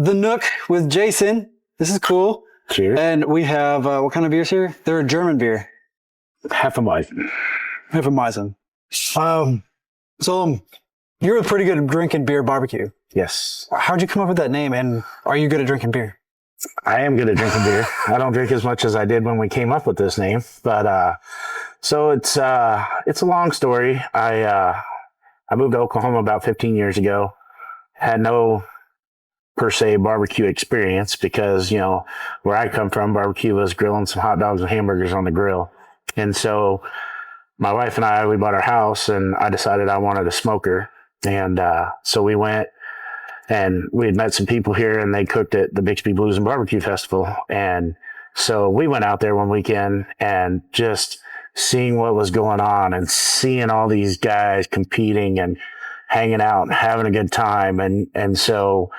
the Nook with Jason. This is cool. Cheers. And we have, what kind of beers here? They're a German beer. Hefeweizen. So you're pretty good at drinking beer barbecue. Yes. How'd you come up with that name? And are you good at drinking beer? I am good at drinking beer. I don't drink as much as I did when we came up with this name, but so it's a long story. I moved to Oklahoma about 15 years ago. Had no per se barbecue experience because, you know, where I come from, barbecue was grilling some hot dogs and hamburgers on the grill. And so my wife and we bought our house, and I decided I wanted a smoker. And so we went, and we had met some people here, and they cooked at the Bixby Blues and Barbecue Festival. And so we went out there one weekend and just seeing what was going on and seeing all these guys competing and hanging out and having a good time. And so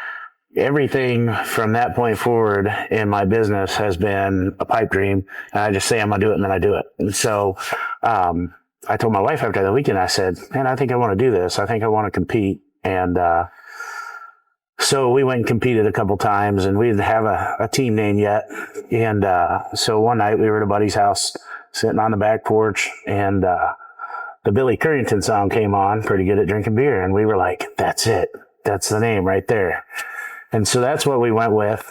everything from that point forward in my business has been a pipe dream. And I just say I'm going to do it, and then I do it. And so I told my wife after the weekend, I said, man, I think I want to do this. I think I want to compete. And so we went and competed a couple times, and we didn't have a team name yet. And so one night we were at a buddy's house sitting on the back porch, and the Billy Currington song came on, Pretty Good at Drinking Beer. And we were like, that's it. That's the name right there. And so that's what we went with.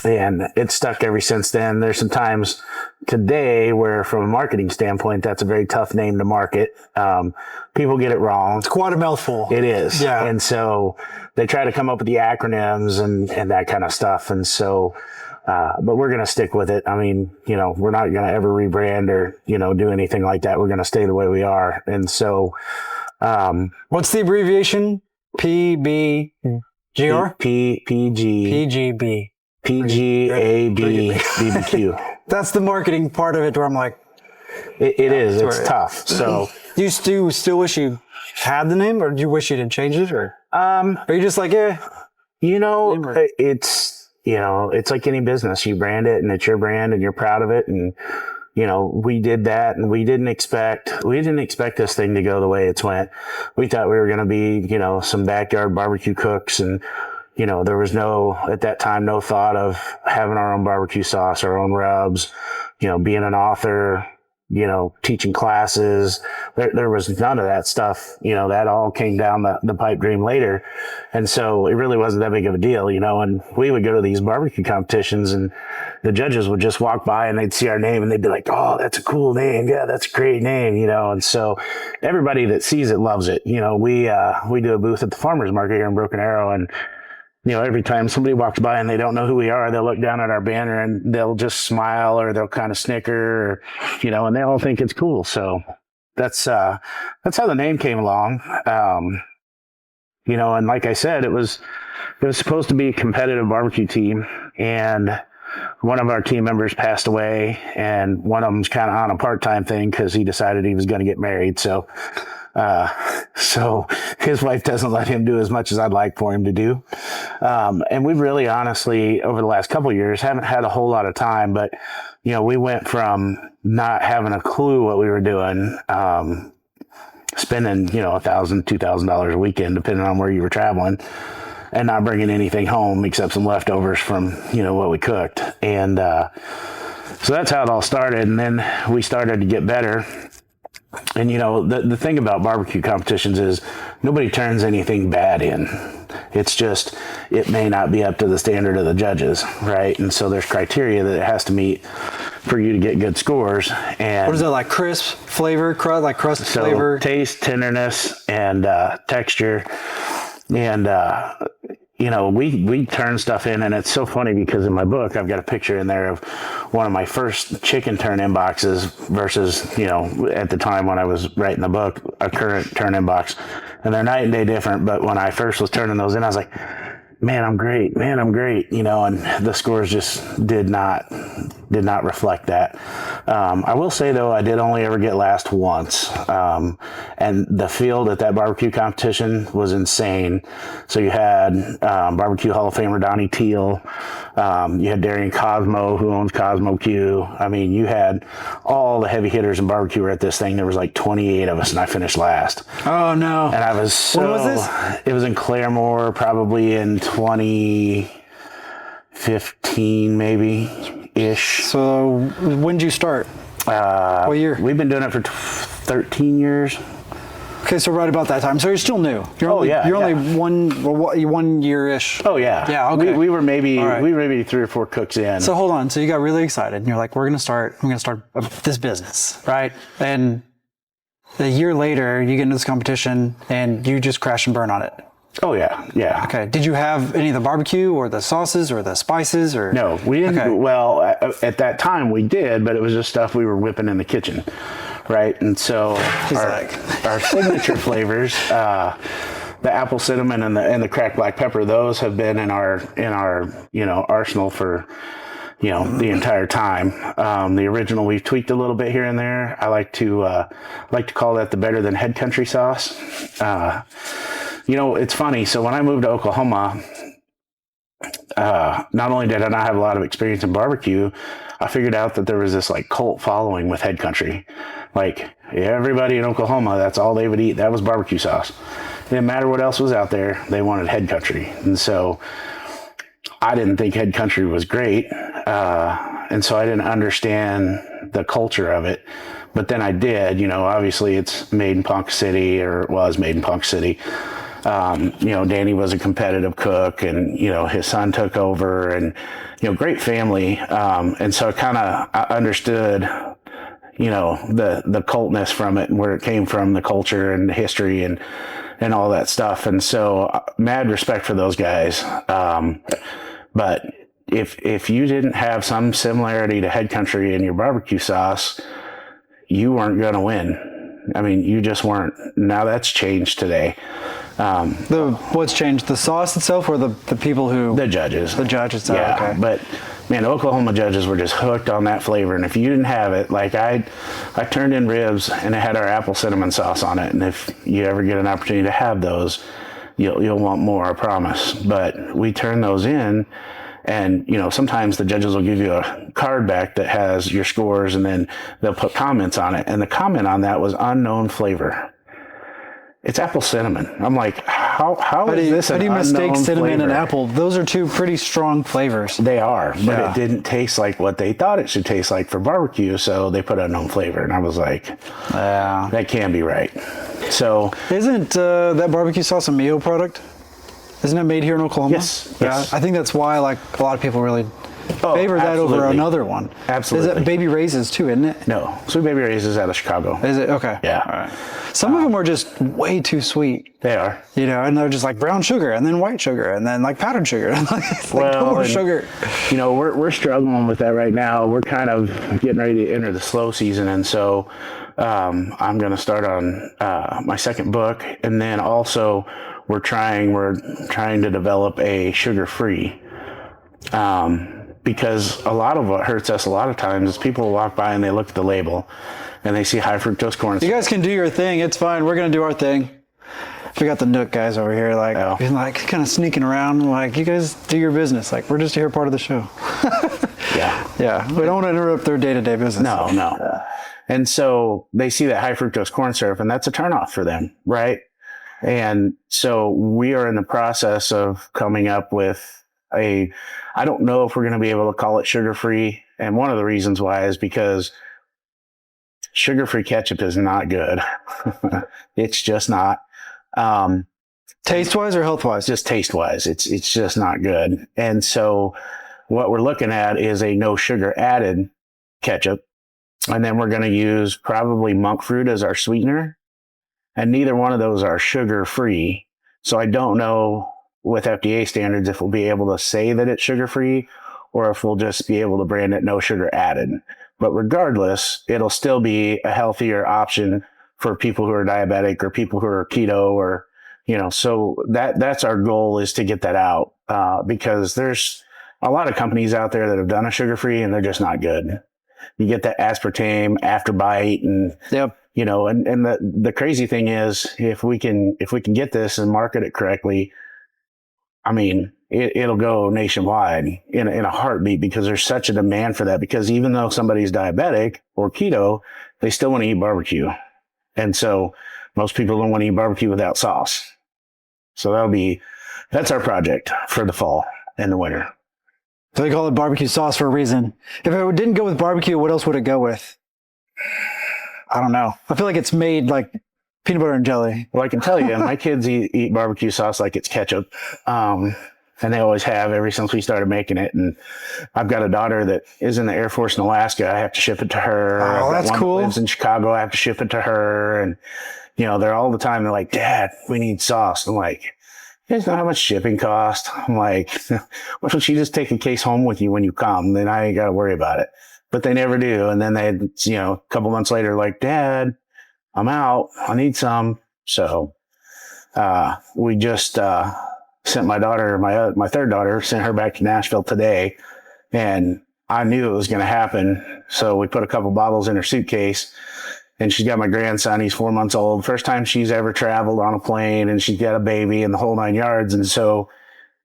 And it's stuck ever since then. There's some times today where, from a marketing standpoint, that's a very tough name to market. People get it wrong. It's quite a mouthful. It is. Yeah. And so they try to come up with the acronyms and that kind of stuff. And so, but we're going to stick with it. I mean, you know, we're not going to ever rebrand or, you know, do anything like that. We're going to stay the way we are. And so, what's the abbreviation? PBGR? PGB. PGAB BBQ. That's the marketing part of it where I'm like, it is. It's tough. So do you still wish you had the name, or do you wish you didn't change it, or are you just like, you know, it's like any business. You brand it, and it's your brand, and you're proud of it. And, you know, we did that, and we didn't expect this thing to go the way it's went. We thought we were going to be, you know, some backyard barbecue cooks, and, you know, there was at that time, no thought of having our own barbecue sauce, our own rubs, you know, being an author, you know, teaching classes. There was none of that stuff. You know, that all came down the pipe dream later. And so it really wasn't that big of a deal, you know, and we would go to these barbecue competitions, and the judges would just walk by and they'd see our name and they'd be like, oh, that's a cool name. Yeah, that's a great name, you know. And so everybody that sees it loves it. You know, we do a booth at the farmer's market here in Broken Arrow, and, you know, every time somebody walks by and they don't know who we are, they'll look down at our banner and they'll just smile, or they'll kind of snicker, or, you know, and they all think it's cool. So that's how the name came along. You know, and like I said, it was supposed to be a competitive barbecue team, and one of our team members passed away, and one of them's kind of on a part-time thing because he decided he was going to get married. So his wife doesn't let him do as much as I'd like for him to do. And we really, honestly, over the last couple of years, haven't had a whole lot of time, but, you know, we went from not having a clue what we were doing, spending, you know, $1,000, $2,000 a weekend, depending on where you were traveling, and not bringing anything home except some leftovers from, you know, what we cooked. And, so that's how it all started. And then we started to get better. And, you know, the thing about barbecue competitions is nobody turns anything bad in. It's just, it may not be up to the standard of the judges, right? And so there's criteria that it has to meet for you to get good scores. And what is that, like crisp flavor, crust flavor? Taste, tenderness, and texture. And, you know, we turn stuff in, and it's so funny because in my book, I've got a picture in there of one of my first chicken turn-in boxes versus, you know, at the time when I was writing the book, a current turn-in box. And they're night and day different. But when I first was turning those in, I was like, man, I'm great, you know, and the scores just did not did not reflect that. I will say though, I did only ever get last once. And the field at that barbecue competition was insane. So you had barbecue Hall of Famer Donnie Teal. You had Darian Cosmo, who owns Cosmo Q. I mean, you had all the heavy hitters in barbecue were at this thing. There was like 28 of us, and I finished last. Oh no! And I was so. When was this? It was in Claremore, probably in 2015, maybe ish. So when did you start? What year? We've been doing it for 13 years. Okay, so right about that time. So you're still new. You're only only one year-ish. Oh yeah. Yeah. Okay. We were maybe right. 3 or 4 cooks in. So hold on. So you got really excited, and you're like, I'm gonna start this business, right? And a year later, you get into this competition, and you just crash and burn on it. Oh yeah. Yeah. Okay. Did you have any of the barbecue or the sauces or the spices or? No, we didn't. Okay. Well, at that time we did, but it was just stuff we were whipping in the kitchen, right? And so our signature flavors, the apple cinnamon and the cracked black pepper, those have been in our arsenal for the entire time. The original we've tweaked a little bit here and there. I like to call that the better than head country sauce. It's funny. So when I moved to Oklahoma, not only did I not have a lot of experience in barbecue, I figured out that there was this like cult following with head country. Like everybody in Oklahoma, that's all they would eat. That was barbecue sauce. It didn't matter what else was out there. They wanted head country. And so I didn't think head country was great. And so I didn't understand the culture of it. But then I did, obviously it's made in Ponca City, or it was made in Ponca City. Danny was a competitive cook, and, his son took over, and, great family. And so I understood, the cultness from it and where it came from, the culture and the history and all that stuff. And so mad respect for those guys. But if you didn't have some similarity to head country in your barbecue sauce, you weren't going to win. I mean, you just weren't. Now that's changed today. What's changed? The sauce itself, or the people who? The judges. The judges. Yeah, okay. But man, Oklahoma judges were just hooked on that flavor, and if you didn't have it, like I turned in ribs and it had our apple cinnamon sauce on it, and if you ever get an opportunity to have those, you'll want more, I promise. But we turn those in. And, sometimes the judges will give you a card back that has your scores, and then they'll put comments on it. And the comment on that was unknown flavor. It's apple cinnamon. I'm like, how is this an unknown flavor? How do you mistake cinnamon and apple? Those are two pretty strong flavors. They are, but it didn't taste like what they thought it should taste like for barbecue, so they put unknown flavor. And I was like, that can't be right. So isn't that barbecue sauce a Mio product? Isn't it made here in Oklahoma? Yes. Yeah, I think that's why a lot of people really favor that over another one. Absolutely. Is it Baby Ray's too, isn't it? No, Sweet Baby Ray's is out of Chicago. Is it? Okay. Yeah. All right. Some of them are just way too sweet. They are. And they're just like brown sugar, and then white sugar, and then like powdered sugar. No more sugar. We're struggling with that right now. We're kind of getting ready to enter the slow season, and so I'm going to start on my second book, and then also we're trying to develop a sugar-free, because a lot of what hurts us a lot of times is people walk by and they look at the label and they see high fructose corn syrup. You guys can do your thing. It's fine. We're going to do our thing. We got the Nook guys over here, kind of sneaking around. Like, you guys do your business. Like, we're just here part of the show. Yeah. We don't want to interrupt their day-to-day business. No. And so they see that high fructose corn syrup, and that's a turnoff for them, right? And so we are in the process of coming up with I don't know if we're going to be able to call it sugar-free. And one of the reasons why is because sugar-free ketchup is not good. It's just not. Taste-wise or health-wise? Just taste-wise. It's just not good. And so what we're looking at is a no sugar added ketchup. And then we're going to use probably monk fruit as our sweetener. And neither one of those are sugar-free. So I don't know with FDA standards if we'll be able to say that it's sugar-free, or if we'll just be able to brand it no sugar added. But regardless, it'll still be a healthier option for people who are diabetic or people who are keto, or, so that's our goal, is to get that out, because there's a lot of companies out there that have done a sugar-free and they're just not good. You get that aspartame afterbite and, you know, and the crazy thing is if we can get this and market it correctly, I mean, it'll go nationwide in a heartbeat because there's such a demand for that, because even though somebody's diabetic or keto, they still want to eat barbecue. And so most people don't want to eat barbecue without sauce. So that's our project for the fall and the winter. So they call it barbecue sauce for a reason. If it didn't go with barbecue, what else would it go with? I don't know. I feel like it's made like peanut butter and jelly. Well, I can tell you, my kids eat barbecue sauce like it's ketchup. And they always have ever since we started making it. And I've got a daughter that is in the Air Force in Alaska. I have to ship it to her. Oh, that's cool. That lives in Chicago. I have to ship it to her. And, you know, they're all the time. They're like, Dad, we need sauce. I'm like, you guys know how much shipping costs? I'm like, what if you just take a case home with you when you come? Then I ain't got to worry about it. But they never do. And then they, you know, a couple months later, like, Dad, I'm out. I need some. So, we just, sent my daughter, my third daughter, sent her back to Nashville today. And I knew it was going to happen. So we put a couple bottles in her suitcase. And she's got my grandson. He's 4 months old. First time she's ever traveled on a plane, and she's got a baby and the whole 9 yards. And so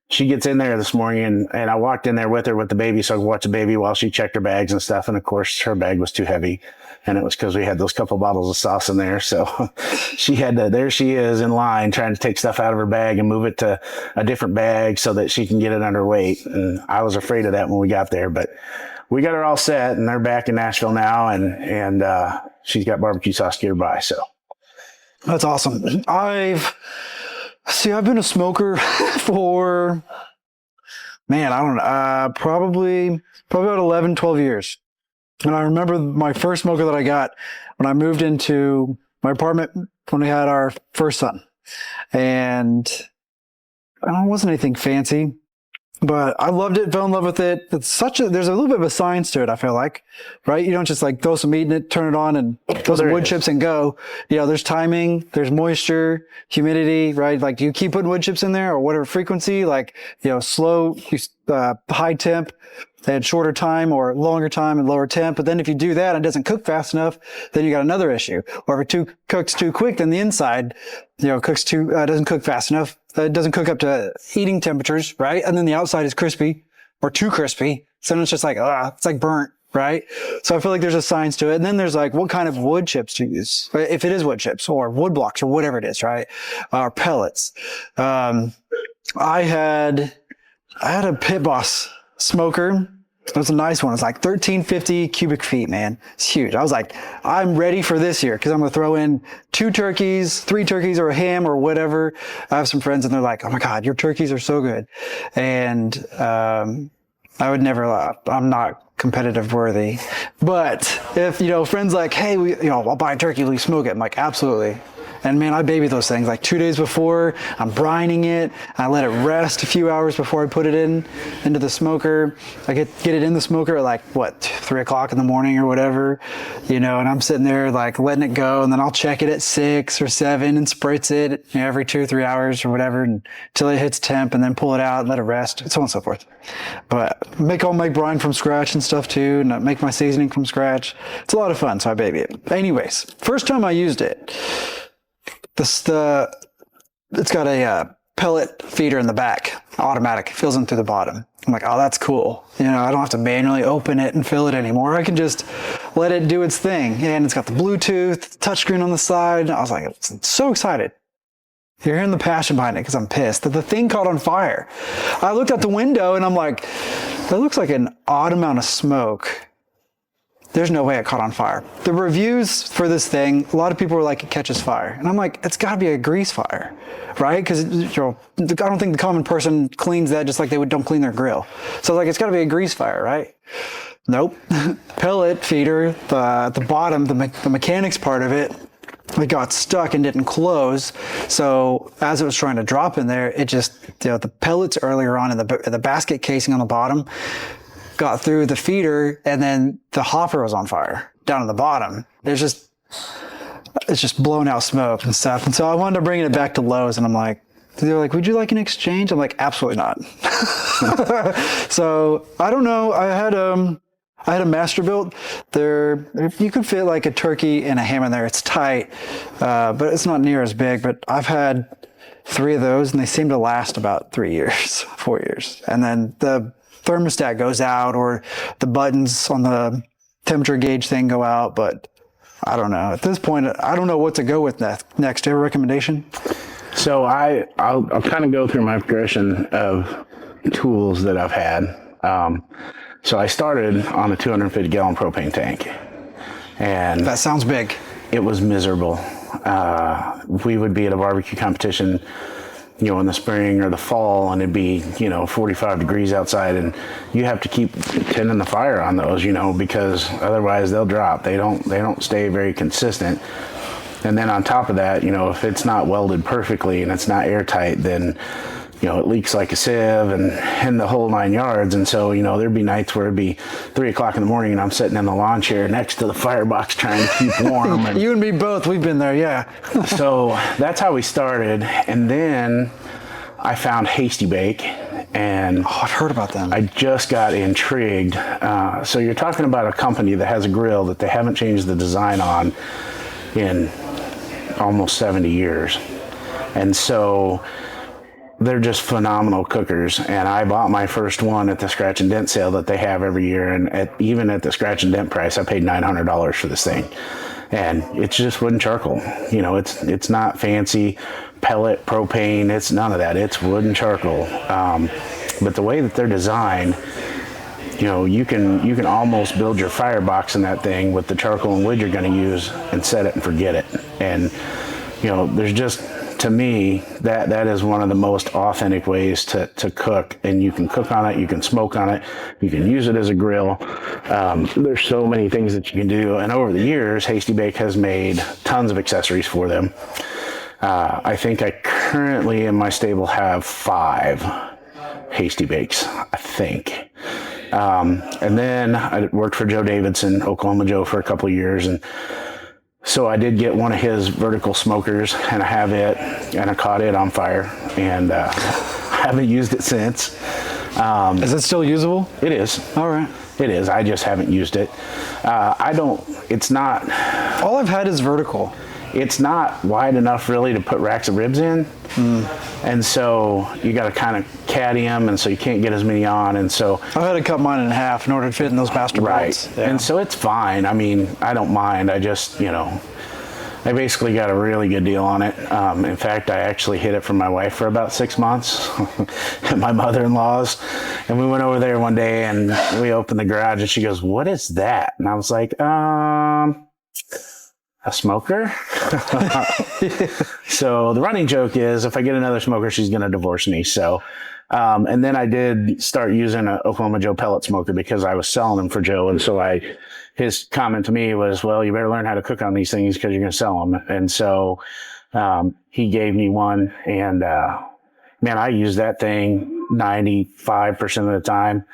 she gets in there this morning, and I walked in there with her with the baby so I could watch the baby while she checked her bags and stuff. And of course, her bag was too heavy. And it was because we had those couple bottles of sauce in there. So she had to, there she is in line trying to take stuff out of her bag and move it to a different bag so that she can get it under weight. And I was afraid of that when we got there, but we got her all set, and they're back in Nashville now, and she's got barbecue sauce nearby. So that's awesome. I've been a smoker for, man, I don't know, probably about 11, 12 years. And I remember my first smoker that I got when I moved into my apartment when we had our first son. And it wasn't anything fancy, but I loved it, fell in love with it. There's a little bit of a science to it, I feel like, right? You don't just like throw some meat in it, turn it on, and throw some wood chips and go. You know, there's timing, there's moisture, humidity, right? Like, do you keep putting wood chips in there, or whatever frequency? Like, you know, slow, high temp, and shorter time, or longer time and lower temp. But then if you do that and it doesn't cook fast enough, then you got another issue. Or if it cooks too quick, then the inside, you know, doesn't cook fast enough. It doesn't cook up to eating temperatures, right? And then the outside is crispy or too crispy. So it's just like, it's like burnt, right? So I feel like there's a science to it. And then there's like, what kind of wood chips to use? If it is wood chips or wood blocks or whatever it is, right? Or pellets. I had a Pit Boss smoker. It was a nice one. It's like 1350 cubic feet, man. It's huge. I was like, I'm ready for this year because I'm going to throw in 2 turkeys, 3 turkeys, or a ham or whatever. I have some friends and they're like, oh my God, your turkeys are so good. And I would never, I'm not competitive worthy. But if, you know, friends like, hey, I'll buy a turkey, will you smoke it? I'm like, absolutely. And man, I baby those things like 2 days before. I'm brining it. I let it rest a few hours before I put it into the smoker. I get it in the smoker at like 3 o'clock in the morning or whatever, you know, and I'm sitting there like letting it go, and then I'll check it at 6 or 7 and spritz it, you know, every 2 or 3 hours or whatever, until it hits temp, and then pull it out and let it rest, and so on and so forth. But make brine from scratch and stuff too, and make my seasoning from scratch. It's a lot of fun, so I baby it. Anyways, first time I used it, it's got a pellet feeder in the back, automatic, fills in through the bottom. I'm like, oh, that's cool. You know, I don't have to manually open it and fill it anymore. I can just let it do its thing. And it's got the Bluetooth, touchscreen on the side. I was like, I'm so excited. You're hearing the passion behind it because I'm pissed that the thing caught on fire. I looked out the window and I'm like, that looks like an odd amount of smoke. There's no way it caught on fire. The reviews for this thing, a lot of people were like, it catches fire. And I'm like, it's gotta be a grease fire, right? Because I don't think the common person cleans that just like they don't clean their grill. So like, it's gotta be a grease fire, right? Nope. Pellet feeder, the bottom, the mechanics part of it got stuck and didn't close. So as it was trying to drop in there, it just, the pellets earlier on in the basket casing on the bottom got through the feeder, and then the hopper was on fire down at the bottom. It's just blowing out smoke and stuff. And so I wanted to bring it back to Lowe's, and I'm like, they're like, would you like an exchange? I'm like, absolutely not. So I don't know. I had a Masterbuilt. You could fit like a turkey and a ham in there. It's tight, but it's not near as big. But I've had 3 of those, and they seem to last about 3 years, 4 years. And then the thermostat goes out, or the buttons on the temperature gauge thing go out. But I don't know. At this point, I don't know what to go with next. Do you have a recommendation? So I'll kind of go through my progression of tools that I've had. So I started on a 250-gallon propane tank, and that sounds big. It was miserable. We would be at a barbecue competition, in the spring or the fall, and it'd be 45 degrees outside, and you have to keep tending the fire on those, because otherwise they'll drop. They don't stay very consistent. And then on top of that, if it's not welded perfectly and it's not airtight, then it leaks like a sieve and the whole 9 yards. And so, there'd be nights where it'd be 3 o'clock in the morning and I'm sitting in the lawn chair next to the firebox trying to keep warm. And you and me both, we've been there, yeah. So that's how we started. And then I found Hasty Bake, and I've heard about them. I just got intrigued. So you're talking about a company that has a grill that they haven't changed the design on in almost 70 years. And so they're just phenomenal cookers, and I bought my first one at the scratch and dent sale that they have every year, and even at the scratch and dent price, I paid $900 for this thing. And it's just wood and charcoal. It's not fancy pellet, propane, it's none of that. It's wood and charcoal. But the way that they're designed, you can almost build your firebox in that thing with the charcoal and wood you're going to use and set it and forget it. And there's just, to me, that is one of the most authentic ways to cook. And you can cook on it, you can smoke on it, you can use it as a grill. There's so many things that you can do. And over the years, Hasty Bake has made tons of accessories for them. I think I currently in my stable have 5 Hasty Bakes, I think. And then I worked for Joe Davidson, Oklahoma Joe, for a couple of years. And so I did get one of his vertical smokers, and I have it, and I caught it on fire, and I haven't used it since. Is it still usable? It is. All right. It is. I just haven't used it. It's not. All I've had is vertical. It's not wide enough really to put racks of ribs in. And so you got to kind of caddy them, and so you can't get as many on. And so I had to cut mine in half in order to fit in those master belts. Right. Yeah. And so it's fine. I mean, I don't mind. I just, I basically got a really good deal on it. In fact, I actually hid it from my wife for about 6 months at my mother-in-law's. And we went over there one day and we opened the garage and she goes, "What is that?" And I was like, a smoker? So the running joke is if I get another smoker, she's going to divorce me. So, and then I did start using an Oklahoma Joe pellet smoker because I was selling them for Joe. And so his comment to me was, "Well, you better learn how to cook on these things because you're going to sell them." And so, he gave me one, and, man, I use that thing 95% of the time.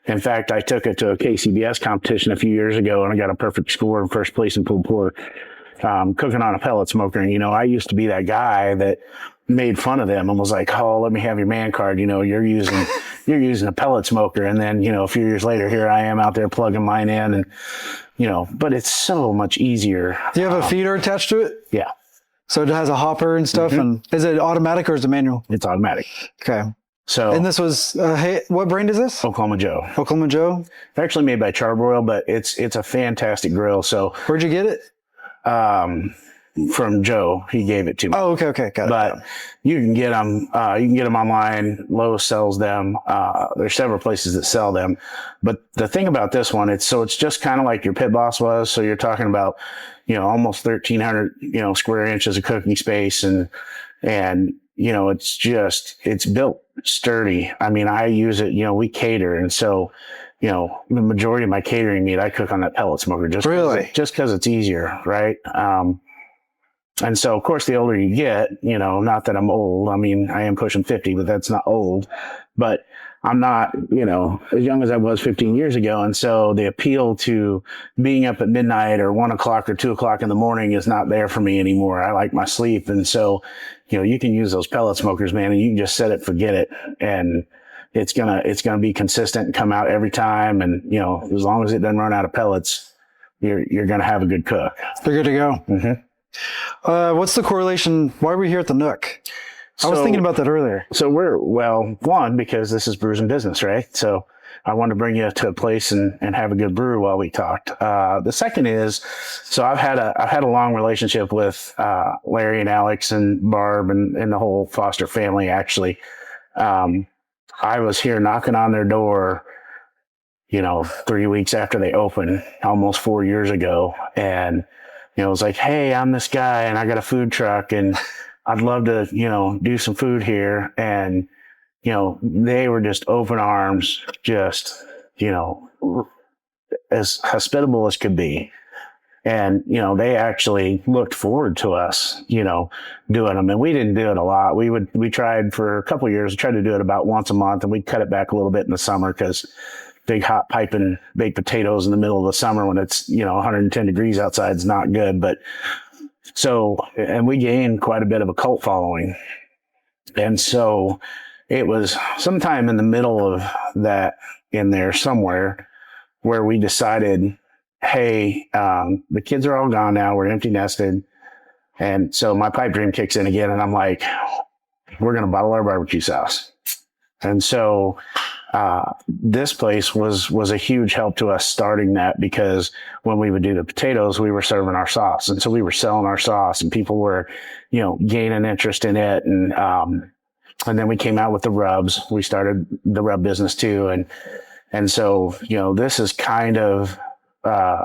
In fact, I took it to a KCBS competition a few years ago, and I got a perfect score in first place in pulled pork, cooking on a pellet smoker. And, I used to be that guy that made fun of them and was like, "Oh, let me have your man card. You're using a pellet smoker." And then, a few years later, here I am out there plugging mine in, and, but it's so much easier. Do you have a feeder attached to it? Yeah. So it has a hopper and stuff. And is it automatic or is it manual? It's automatic. Okay. So, and this was, hey, what brand is this? Oklahoma Joe. Oklahoma Joe? They're actually made by Charbroil, but it's a fantastic grill. So where'd you get it? From Joe. He gave it to me. Oh, okay. Got it. But you can get them, online. Lowe's sells them. There's several places that sell them. But the thing about this one, it's just kind of like your Pit Boss was. So you're talking about, almost 1,300, square inches of cooking space, and it's built sturdy. I mean, I use it, we cater. And so, the majority of my catering meat, I cook on that pellet smoker just because it's easier. Right. And so of course, the older you get, not that I'm old, I mean, I am pushing 50, but that's not old, but I'm not, as young as I was 15 years ago. And so the appeal to being up at midnight or 1 o'clock or 2 o'clock in the morning is not there for me anymore. I like my sleep. And so, you can use those pellet smokers, man, and you can just set it, forget it. And it's going to be consistent and come out every time. And, as long as it doesn't run out of pellets, you're going to have a good cook. They're good to go. Mm-hmm. What's the correlation? Why are we here at the Nook? I was thinking about that earlier. So one, because this is Brews and Business, right? So I wanted to bring you to a place and have a good brew while we talked. The second is, so I've had a long relationship with Larry and Alex and Barb and the whole Foster family, actually. I was here knocking on their door, 3 weeks after they opened, almost 4 years ago. And, it was like, hey, I'm this guy and I got a food truck and I'd love to, do some food here. And, they were just open arms, just, as hospitable as could be. And, they actually looked forward to us, doing them. And we didn't do it a lot. We tried for a couple of years, tried to do it about once a month, and we'd cut it back a little bit in the summer because big hot piping baked potatoes in the middle of the summer when it's, 110 degrees outside is not good. But and we gained quite a bit of a cult following. And so it was sometime in the middle of that in there somewhere where we decided, hey, the kids are all gone now. We're empty nested. And so my pipe dream kicks in again. And I'm like, we're going to bottle our barbecue sauce. And so this place was a huge help to us starting that, because when we would do the potatoes, we were serving our sauce. And so we were selling our sauce and people were, gaining interest in it. And then we came out with the rubs. We started the rub business too. And so, this is kind of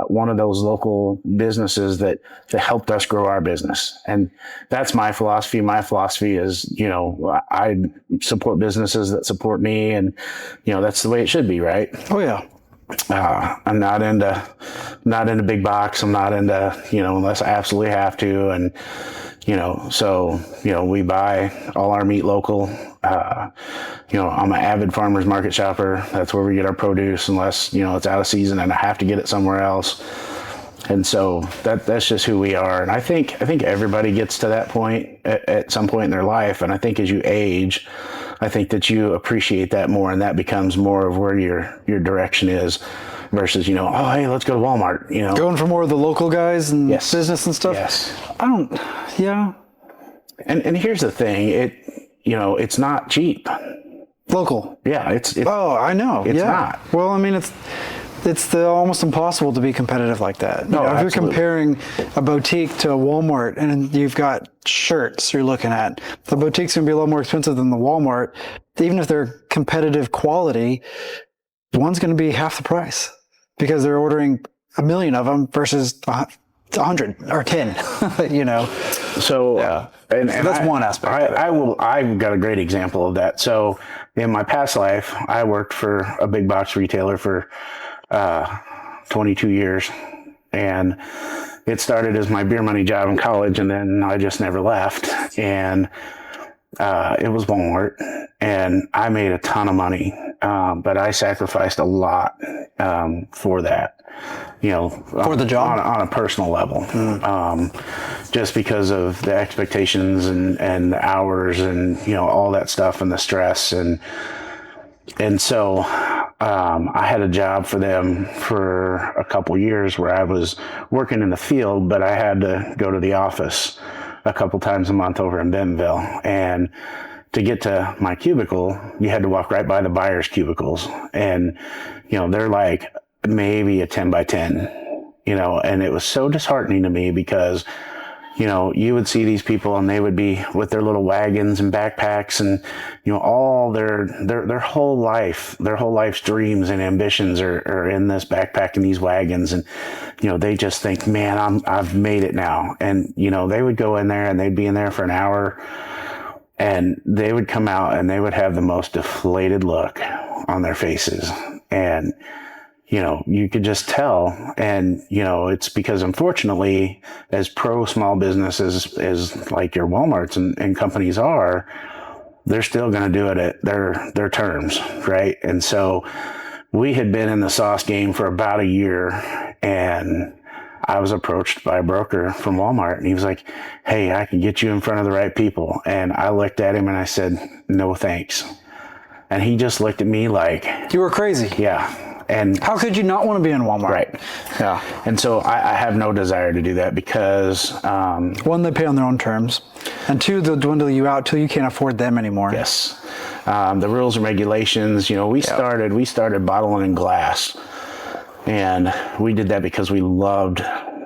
one of those local businesses that helped us grow our business. And that's my philosophy. My philosophy is, I support businesses that support me, and, that's the way it should be, right? Oh yeah. I'm not into big box. I'm not into, unless I absolutely have to. And, we buy all our meat local. I'm an avid farmers market shopper. That's where we get our produce, unless, it's out of season and I have to get it somewhere else. And so that's just who we are. And I think everybody gets to that point at some point in their life. And I think as you age, I think that you appreciate that more, and that becomes more of where your direction is versus, oh, hey, let's go to Walmart, Going for more of the local guys and Yes. business and stuff. Yes. Yeah. And here's the thing, it's not cheap. Local. Yeah. It's Oh, I know. It's yeah. not. Well, I mean, it's almost impossible to be competitive like that. No, if you're absolutely. comparing a boutique to a Walmart and you've got shirts you're looking at, the boutique's going to be a lot more expensive than the Walmart. Even if they're competitive quality, one's going to be half the price because they're ordering 1 million of them versus 100 or 10, So, Yeah. and So that's one aspect of it. I've got a great example of that. So in my past life, I worked for a big box retailer for 22 years, and it started as my beer money job in college, and then I just never left. And it was Walmart, and I made a ton of money, but I sacrificed a lot for that. For the job? on a personal level, just because of the expectations and the hours and, all that stuff and the stress. And so, I had a job for them for a couple years where I was working in the field, but I had to go to the office a couple times a month over in Bentonville. And to get to my cubicle, you had to walk right by the buyers' cubicles. And, they're like maybe a 10 by 10, and it was so disheartening to me because, you would see these people and they would be with their little wagons and backpacks and, all their whole life's dreams and ambitions are in this backpack and these wagons. And, they just think, man, I've made it now. And, they would go in there and they'd be in there for an hour and they would come out and they would have the most deflated look on their faces. And, you could just tell. And, it's because unfortunately, as pro small businesses as like your Walmarts and companies are, they're still going to do it at their terms, right? And so we had been in the sauce game for about a year, and I was approached by a broker from Walmart, and he was like, hey, I can get you in front of the right people. And I looked at him and I said, no, thanks. And he just looked at me like, you were crazy. Yeah. And how could you not want to be in Walmart? Right. Yeah. And so I have no desire to do that because one, they pay on their own terms, and two, they'll dwindle you out till you can't afford them anymore. Yes. The rules and regulations, we started bottling in glass, and we did that because we loved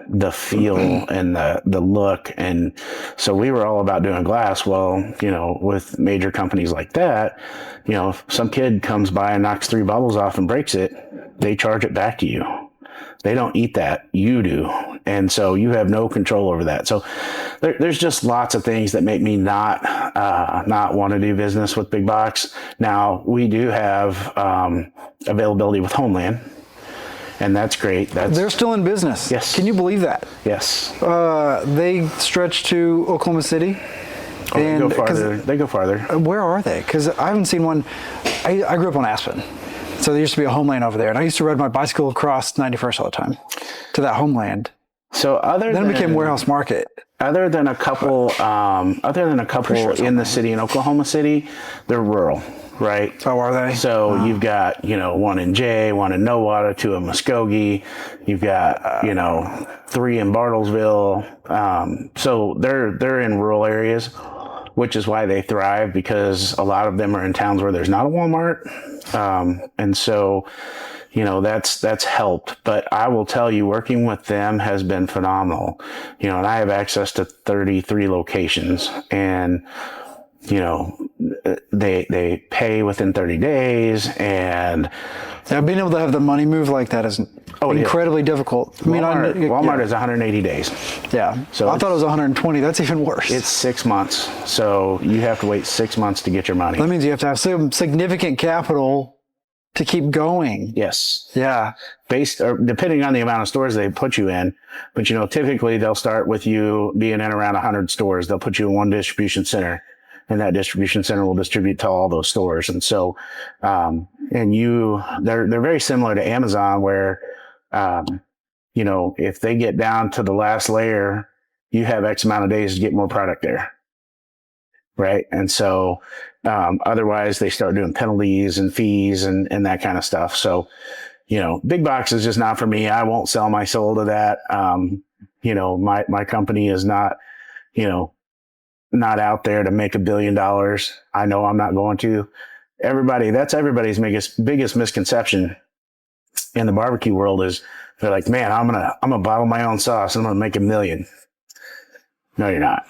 the feel and the look. And so we were all about doing glass. Well, with major companies like that, if some kid comes by and knocks 3 bubbles off and breaks it, they charge it back to you. They don't eat that. You do. And so you have no control over that. So there's just lots of things that make me not want to do business with big box. Now, we do have availability with Homeland, and that's great. They're still in business. Yes. Can you believe that? Yes. They stretch to Oklahoma City. Oh, and they go farther. Where are they? Because I haven't seen one. I grew up on Aspen. So there used to be a Homeland over there, and I used to ride my bicycle across 91st all the time to that Homeland. So then it became Warehouse Market. Other than a couple in the city in Oklahoma City, they're rural, right? Oh, are they? So you've got one in Jay, one in Nowata, 2 in Muskogee. You've got 3 in Bartlesville. So they're in rural areas, which is why they thrive, because a lot of them are in towns where there's not a Walmart. And so, that's helped. But I will tell you, working with them has been phenomenal. And I have access to 33 locations, and, they pay within 30 days, and being able to have the money move like that is incredibly difficult. Walmart is 180 days. Yeah. So I thought it was 120. That's even worse. It's 6 months. So you have to wait 6 months to get your money. That means you have to have some significant capital to keep going. Yes. Yeah. Depending on the amount of stores they put you in. But, typically they'll start with you being in around 100 stores. They'll put you in one distribution center, and that distribution center will distribute to all those stores. And so, they're very similar to Amazon, where, if they get down to the last layer, you have X amount of days to get more product there. Right. And so, otherwise they start doing penalties and fees and that kind of stuff. So, big box is just not for me. I won't sell my soul to that. My company is not, not out there to make $1 billion. I know I'm not going to. That's everybody's biggest misconception in the barbecue world is they're like, man, I'm gonna bottle my own sauce and I'm gonna make $1 million. No, you're not.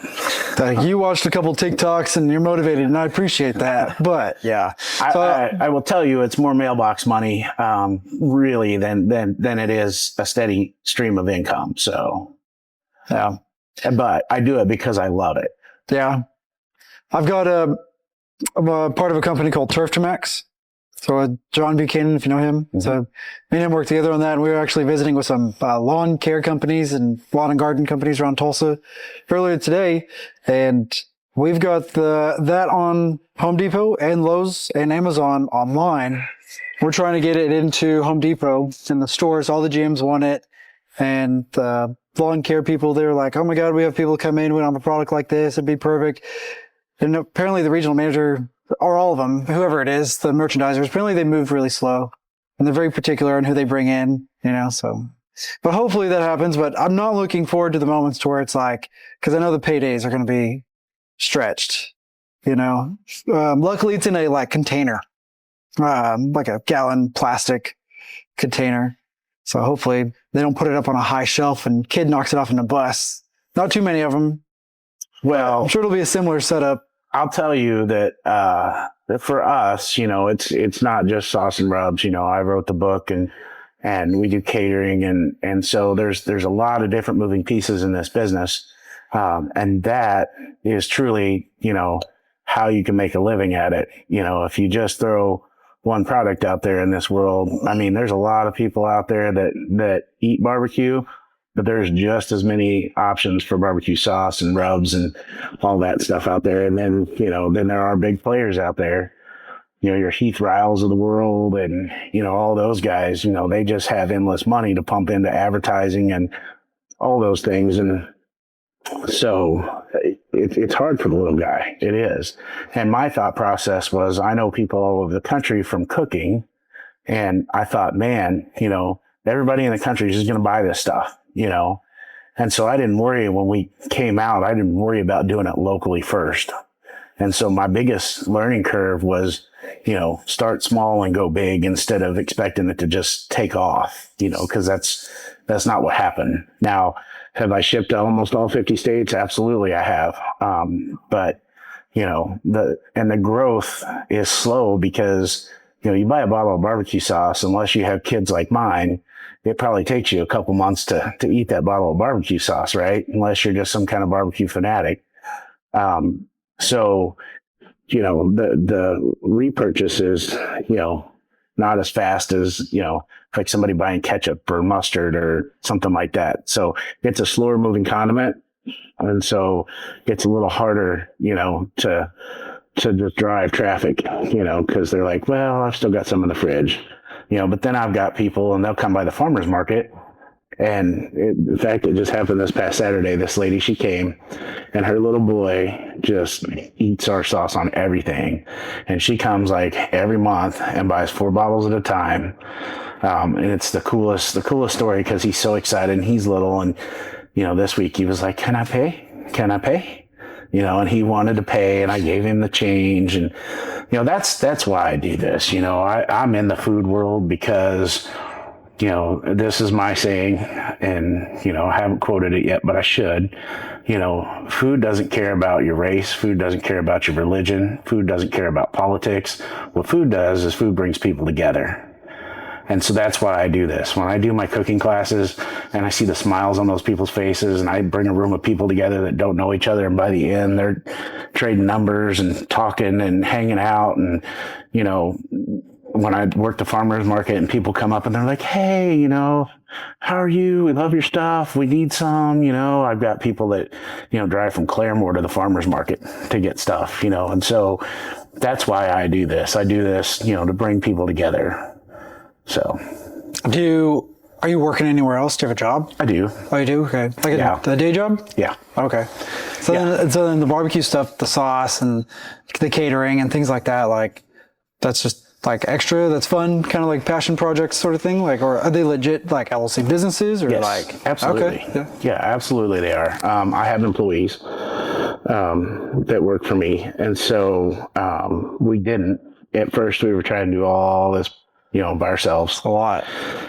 You watched a couple TikToks and you're motivated, and I appreciate that. But yeah, I will tell you, it's more mailbox money, really, than it is a steady stream of income. So, yeah, but I do it because I love it. Yeah, I'm a part of a company called Turf to Max. So John Buchanan, if you know him. Mm-hmm. So me and him worked together on that. And we were actually visiting with some lawn care companies and lawn and garden companies around Tulsa earlier today. And we've got that on Home Depot and Lowe's and Amazon online. We're trying to get it into Home Depot in the stores. All the GMs want it. And the lawn care people, they're like, oh my God, we have people come in. We don't have a product like this. It'd be perfect. And apparently the regional manager, or all of them, whoever it is, the merchandisers, apparently they move really slow, and they're very particular on who they bring in, so. But hopefully that happens, but I'm not looking forward to the moments to where it's like, because I know the paydays are going to be stretched, Luckily it's in a container, like a gallon plastic container. So hopefully they don't put it up on a high shelf and kid knocks it off in a bus. Not too many of them. Well, I'm sure it'll be a similar setup. I'll tell you that for us, it's not just sauce and rubs. I wrote the book and we do catering, and so there's a lot of different moving pieces in this business, and that is truly how you can make a living at it. If you just throw one product out there in this world, I mean, there's a lot of people out there that eat barbecue, but there's just as many options for barbecue sauce and rubs and all that stuff out there. And then, then there are big players out there, your Heath Riles of the world and, all those guys, they just have endless money to pump into advertising and all those things. And so it's hard for the little guy. It is. And my thought process was, I know people all over the country from cooking. And I thought, man, everybody in the country is just going to buy this stuff, And so I didn't worry when we came out, I didn't worry about doing it locally first. And so my biggest learning curve was, start small and go big instead of expecting it to just take off, because that's not what happened. Now, have I shipped to almost all 50 states? Absolutely, I have. But the growth is slow because, you buy a bottle of barbecue sauce, unless you have kids like mine, it probably takes you a couple months to eat that bottle of barbecue sauce, right? Unless you're just some kind of barbecue fanatic. So, the repurchase is, not as fast as, like somebody buying ketchup or mustard or something like that. So it's a slower moving condiment. And so it's a little harder, to just drive traffic, because they're like, well, I've still got some in the fridge, but then I've got people and they'll come by the farmer's market. And in fact, it just happened this past Saturday. This lady, she came and her little boy just eats our sauce on everything. And she comes like every month and buys 4 bottles at a time. And it's the coolest story because he's so excited and he's little. And, this week he was like, can I pay? Can I pay? And he wanted to pay and I gave him the change. And, that's why I do this. I'm in the food world because, this is my saying and, I haven't quoted it yet, but I should. Food doesn't care about your race. Food doesn't care about your religion. Food doesn't care about politics. What food does is food brings people together. And so that's why I do this. When I do my cooking classes and I see the smiles on those people's faces and I bring a room of people together that don't know each other, and by the end they're trading numbers and talking and hanging out. And, when I work the farmer's market and people come up and they're like, hey, how are you? We love your stuff. We need some, I've got people that, drive from Claremore to the farmer's market to get stuff, and so that's why I do this. I do this, to bring people together. So, are you working anywhere else? Do you have a job? I do. Oh, you do? Okay. Like a day job? Yeah. Okay. So then the barbecue stuff, the sauce and the catering and things like that, like that's just like extra, that's fun, kind of like passion projects sort of thing? Like, or are they legit like LLC businesses or yes, like? Absolutely. Okay. Yeah, absolutely they are. I have employees that work for me. And so we didn't. At first we were trying to do all this by ourselves. A lot.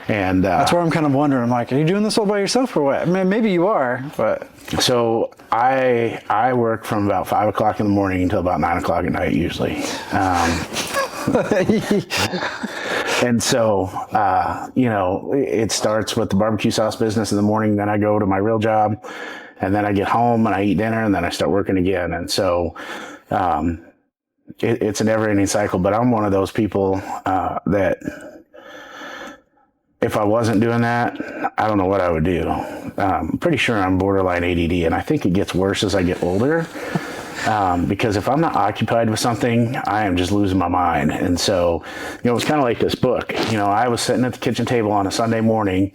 And that's where I'm kind of wondering. I'm like, are you doing this all by yourself or what? I mean, maybe you are, but. So I work from about 5 o'clock in the morning until about 9 o'clock at night usually. And so, it starts with the barbecue sauce business in the morning. Then I go to my real job and then I get home and I eat dinner and then I start working again. And so, it's a never ending cycle, but I'm one of those people, that if I wasn't doing that, I don't know what I would do. I'm pretty sure I'm borderline ADD, and I think it gets worse as I get older. Because if I'm not occupied with something, I am just losing my mind. And so, it's kind of like this book. I was sitting at the kitchen table on a Sunday morning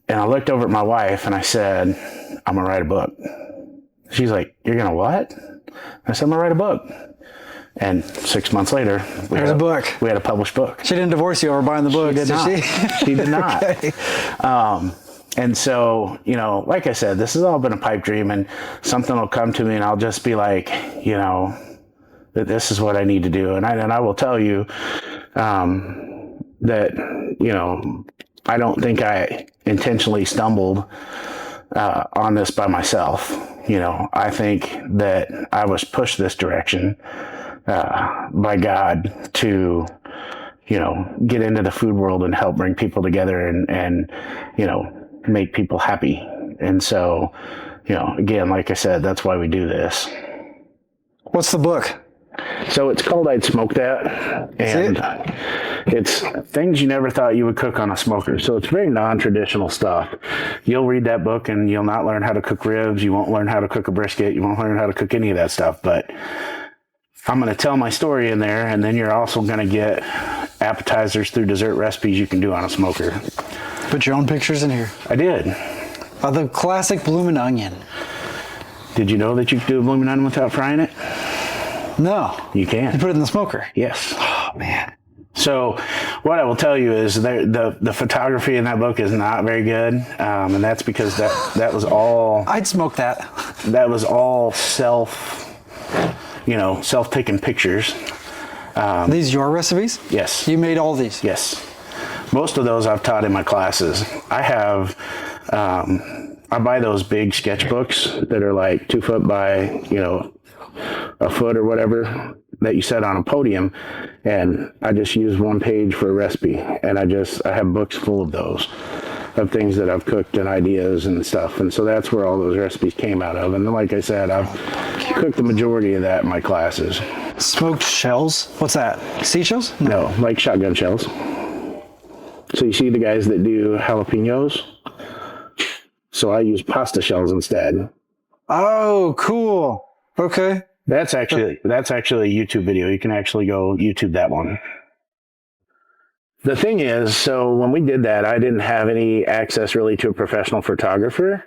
and I looked over at my wife and I said, I'm going to write a book. She's like, you're going to what? I said, I'm going to write a book. And 6 months later, we had a published book. She didn't divorce you over buying the book, did she? She did not. Okay. And so, like I said, this has all been a pipe dream, and something will come to me and I'll just be like, that this is what I need to do. And I will tell you, that, I don't think I intentionally stumbled, on this by myself. I think that I was pushed this direction, by God to, get into the food world and help bring people together and make people happy. And so, again, like I said, that's why we do this. What's the book? So it's called I'd Smoke That. And It's things you never thought you would cook on a smoker. So it's very non-traditional stuff. You'll read that book and you'll not learn how to cook ribs. You won't learn how to cook a brisket. You won't learn how to cook any of that stuff. But I'm going to tell my story in there, and then you're also going to get appetizers through dessert recipes you can do on a smoker. Put your own pictures in here. I did. The classic bloomin' onion. Did you know that you could do a blooming onion without frying it? No. You can. You put it in the smoker? Yes. Oh, man. So what I will tell you is the photography in that book is not very good. And that's because that was all... I'd smoke that. That was all self-taken pictures. These your recipes? Yes. You made all these? Yes. Most of those I've taught in my classes. I have... I buy those big sketchbooks that are like 2 foot by, a foot or whatever that you set on a podium. And I just use one page for a recipe. And I have books full of those, of things that I've cooked and ideas and stuff. And so that's where all those recipes came out of. And then, like I said, I've cooked the majority of that in my classes. Smoked shells? What's that? Seashells? No, like shotgun shells. So you see the guys that do jalapenos? So I use pasta shells instead. Oh, cool. Okay. That's actually a YouTube video. You can actually go YouTube that one. The thing is, so when we did that, I didn't have any access really to a professional photographer.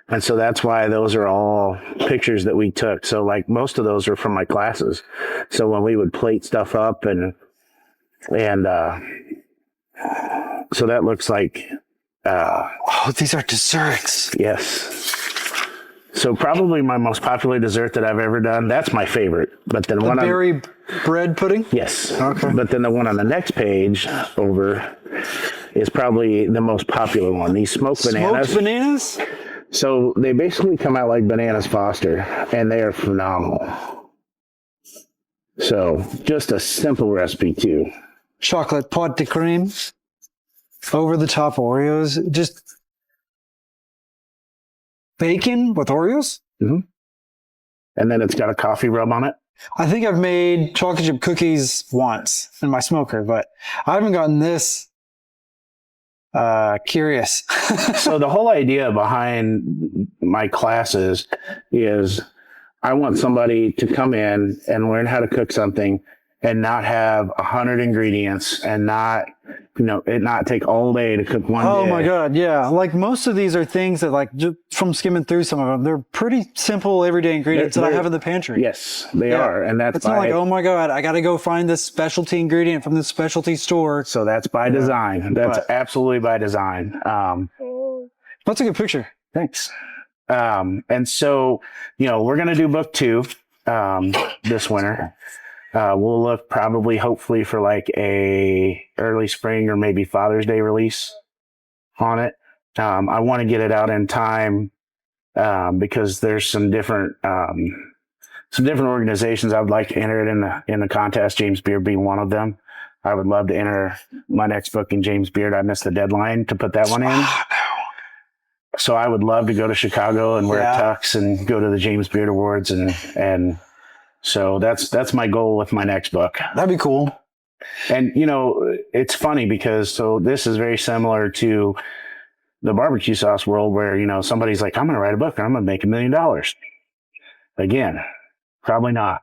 And so that's why those are all pictures that we took. So like most of those are from my classes. So when we would plate stuff up and so that looks like, these are desserts. Yes. So probably my most popular dessert that I've ever done. That's my favorite. But then the berry bread pudding? Yes. Okay. But then the one on the next page over is probably the most popular one. These smoked bananas. Smoked bananas? So they basically come out like bananas Foster, and they are phenomenal. So just a simple recipe too. Chocolate pot de creme. Over the top Oreos. Just bacon with Oreos? Mm-hmm. And then it's got a coffee rub on it. I think I've made chocolate chip cookies once in my smoker, but I haven't gotten this curious. So the whole idea behind my classes is I want somebody to come in and learn how to cook something and not have 100 ingredients and not, it not take all day to cook one day. Oh my God, yeah. Like most of these are things that like just from skimming through some of them, they're pretty simple everyday ingredients that I have in the pantry. Yes, they are. And that's not like, oh my God, I got to go find this specialty ingredient from this specialty store. So that's by design. That's absolutely by design. That's a good picture. Thanks. And so, we're going to do book 2 this winter. We'll look probably, hopefully, for like a early spring or maybe Father's Day release on it. I want to get it out in time because there's some different organizations I would like to enter it in the contest. James Beard being one of them. I would love to enter my next book in James Beard. I missed the deadline to put that one in. So I would love to go to Chicago and wear a tux and go to the James Beard Awards and so that's my goal with my next book. That'd be cool. And, it's funny because this is very similar to the barbecue sauce world where, somebody's like, I'm going to write a book and I'm going to make $1 million. Again, probably not.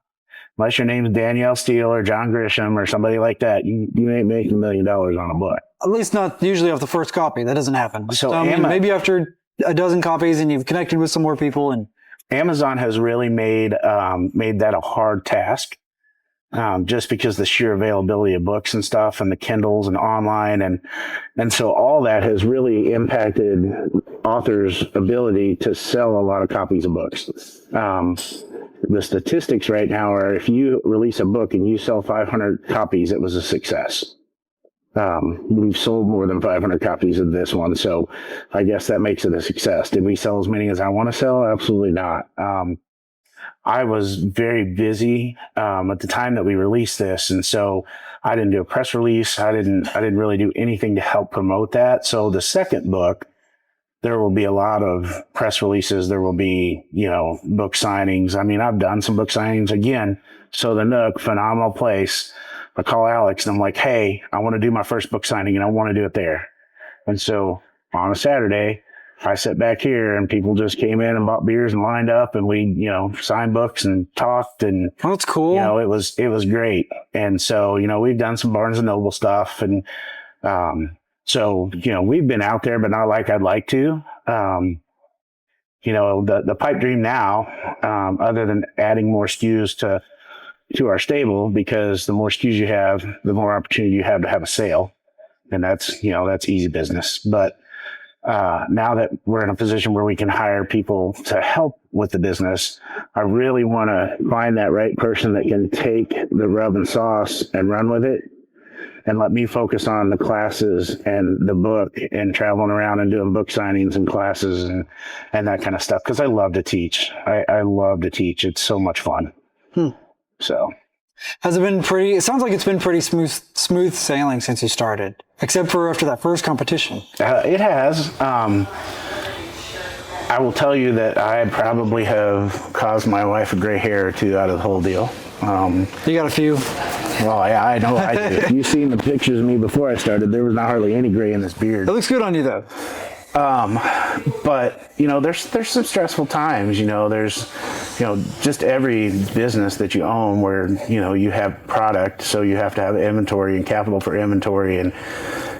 Unless your name's Danielle Steele or John Grisham or somebody like that, you ain't making $1 million on a book. At least not usually off the first copy. That doesn't happen. So maybe after a dozen copies and you've connected with some more people and Amazon has really made that a hard task, just because the sheer availability of books and stuff and the Kindles and online. And so all that has really impacted authors' ability to sell a lot of copies of books. The statistics right now are if you release a book and you sell 500 copies, it was a success. We've sold more than 500 copies of this one, so I guess that makes it a success. Did we sell as many as I want to sell? Absolutely not. I was very busy at the time that we released this, and so I didn't do a press release. I didn't really do anything to help promote that. So the second book, there will be a lot of press releases. There will be, book signings. I mean, I've done some book signings again. So the Nook, phenomenal place. I call Alex and I'm like, hey, I want to do my first book signing and I want to do it there. And so on a Saturday, I sat back here and people just came in and bought beers and lined up and we, signed books and talked and that's cool. It was great. And so, we've done some Barnes and Noble stuff and, so, we've been out there, but not like I'd like to. The pipe dream now, other than adding more SKUs to our stable, because the more SKUs you have, the more opportunity you have to have a sale. And that's easy business. But now that we're in a position where we can hire people to help with the business, I really want to find that right person that can take the rub and sauce and run with it and let me focus on the classes and the book and traveling around and doing book signings and classes and that kind of stuff. Because I love to teach. I love to teach. It's so much fun. So. Has it been it sounds like it's been pretty smooth sailing since you started, except for after that first competition. It has. I will tell you that I probably have caused my wife a gray hair or two out of the whole deal. You got a few? Well, yeah, I know I do. You've seen the pictures of me before I started. There was not hardly any gray in this beard. It looks good on you, though. But, there's some stressful times, there's, just every business that you own where, you have product, so you have to have inventory and capital for inventory, and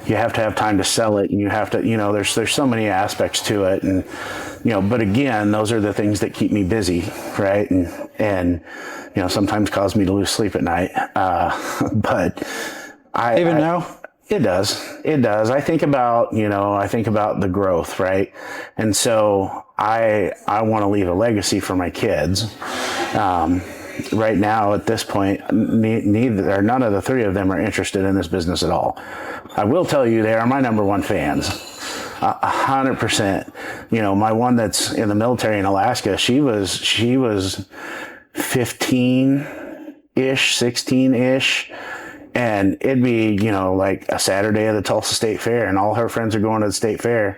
you have to have time to sell it, and you have to, there's so many aspects to it. And, but again, those are the things that keep me busy, right? And sometimes cause me to lose sleep at night. But now? It does. I think about the growth, right? And so I want to leave a legacy for my kids. Right now, at this point, none of the three of them are interested in this business at all. I will tell you, they are my number one fans. 100%. My one that's in the military in Alaska, she was 15-ish, 16-ish. And it'd be, like a Saturday at the Tulsa State Fair, and all her friends are going to the state fair.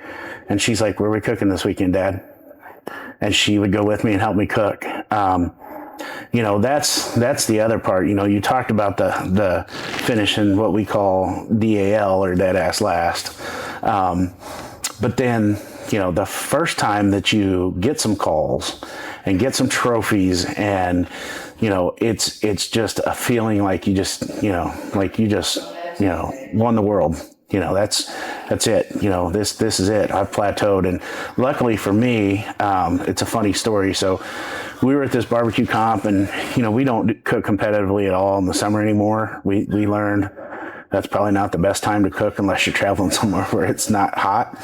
And she's like, where are we cooking this weekend, Dad? And she would go with me and help me cook. That's the other part. You talked about the finishing what we call DAL, or dead ass last. But then, the first time that you get some calls and get some trophies, and it's just a feeling like you just won the world. That's it. This is it. I've plateaued. And luckily for me, it's a funny story. So we were at this barbecue comp, and, we don't cook competitively at all in the summer anymore. We learned that's probably not the best time to cook unless you're traveling somewhere where it's not hot.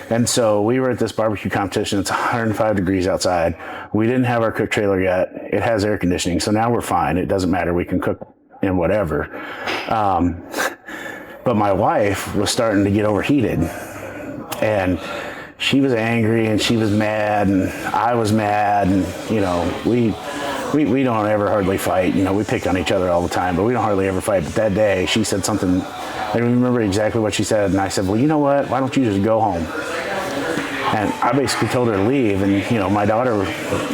And so we were at this barbecue competition. It's 105 degrees outside. We didn't have our cook trailer yet. It has air conditioning. So now we're fine. It doesn't matter. We can cook in whatever. But my wife was starting to get overheated, and she was angry and she was mad and I was mad. And, we don't ever hardly fight. We pick on each other all the time, but we don't hardly ever fight. But that day she said something. I don't remember exactly what she said. And I said, well, you know what? Why don't you just go home? And I basically told her to leave. And, my daughter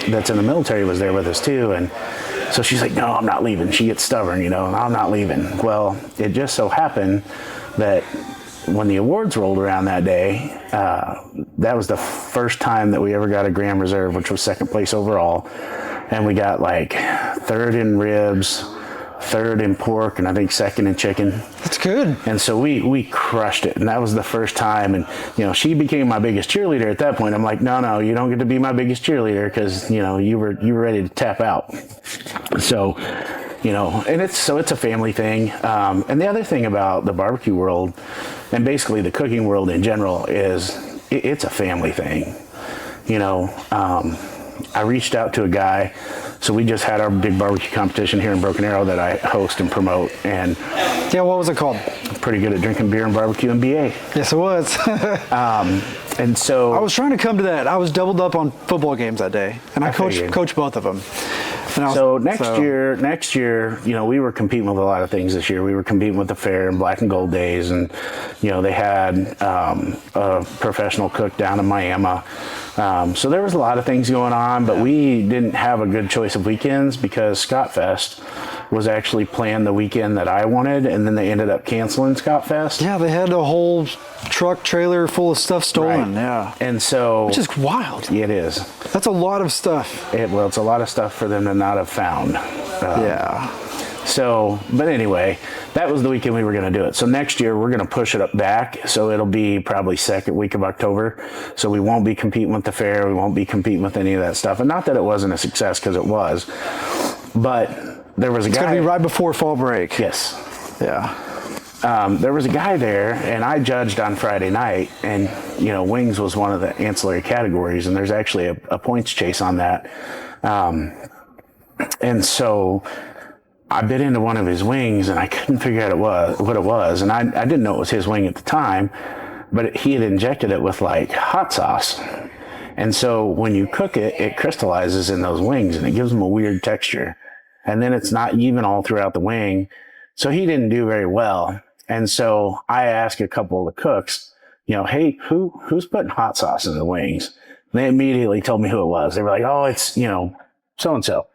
that's in the military was there with us too. And so she's like, no, I'm not leaving. She gets stubborn, I'm not leaving. Well, it just so happened that when the awards rolled around that day, that was the first time that we ever got a Graham Reserve, which was second place overall. And we got like third in ribs, third in pork, and I think second in chicken. That's good. And so we crushed it, and that was the first time. And she became my biggest cheerleader at that point. I'm like, no, you don't get to be my biggest cheerleader, because you were ready to tap out. So and it's a family thing. And the other thing about the barbecue world, and basically the cooking world in general, is it's a family thing. I reached out to a guy. So we just had our big barbecue competition here in Broken Arrow that I host and promote. And yeah, what was it called? Pretty good at drinking beer and barbecue and BA. Yes, it was. And so I was trying to come to that. I was doubled up on football games that day, and I coached both of them. Next year, we were competing with a lot of things this year. We were competing with the fair and Black and Gold Days, and they had a professional cook down in Miami. So there was a lot of things going on, but we didn't have a good choice of weekends because Scott Fest was actually planned the weekend that I wanted, and then they ended up canceling Scott Fest. Yeah, they had a whole truck trailer full of stuff stolen. Right. Yeah. And so, which is wild. It is. That's a lot of stuff. Well, it's a lot of stuff for them to not have found. Yeah. So, but anyway, that was the weekend we were going to do it. So next year we're going to push it up back. So it'll be probably second week of October. So we won't be competing with the fair. We won't be competing with any of that stuff. And not that it wasn't a success, because it was, but there was a guy. It's going to be right before fall break. Yes. Yeah. There was a guy there, and I judged on Friday night, and wings was one of the ancillary categories, and there's actually a points chase on that. And so I bit into one of his wings, and I couldn't figure out what it was. And I didn't know it was his wing at the time, but he had injected it with like hot sauce. And so when you cook it, it crystallizes in those wings, and it gives them a weird texture. And then it's not even all throughout the wing. So he didn't do very well. And so I asked a couple of the cooks, hey, who's putting hot sauce in the wings? And they immediately told me who it was. They were like, oh, it's, so-and-so.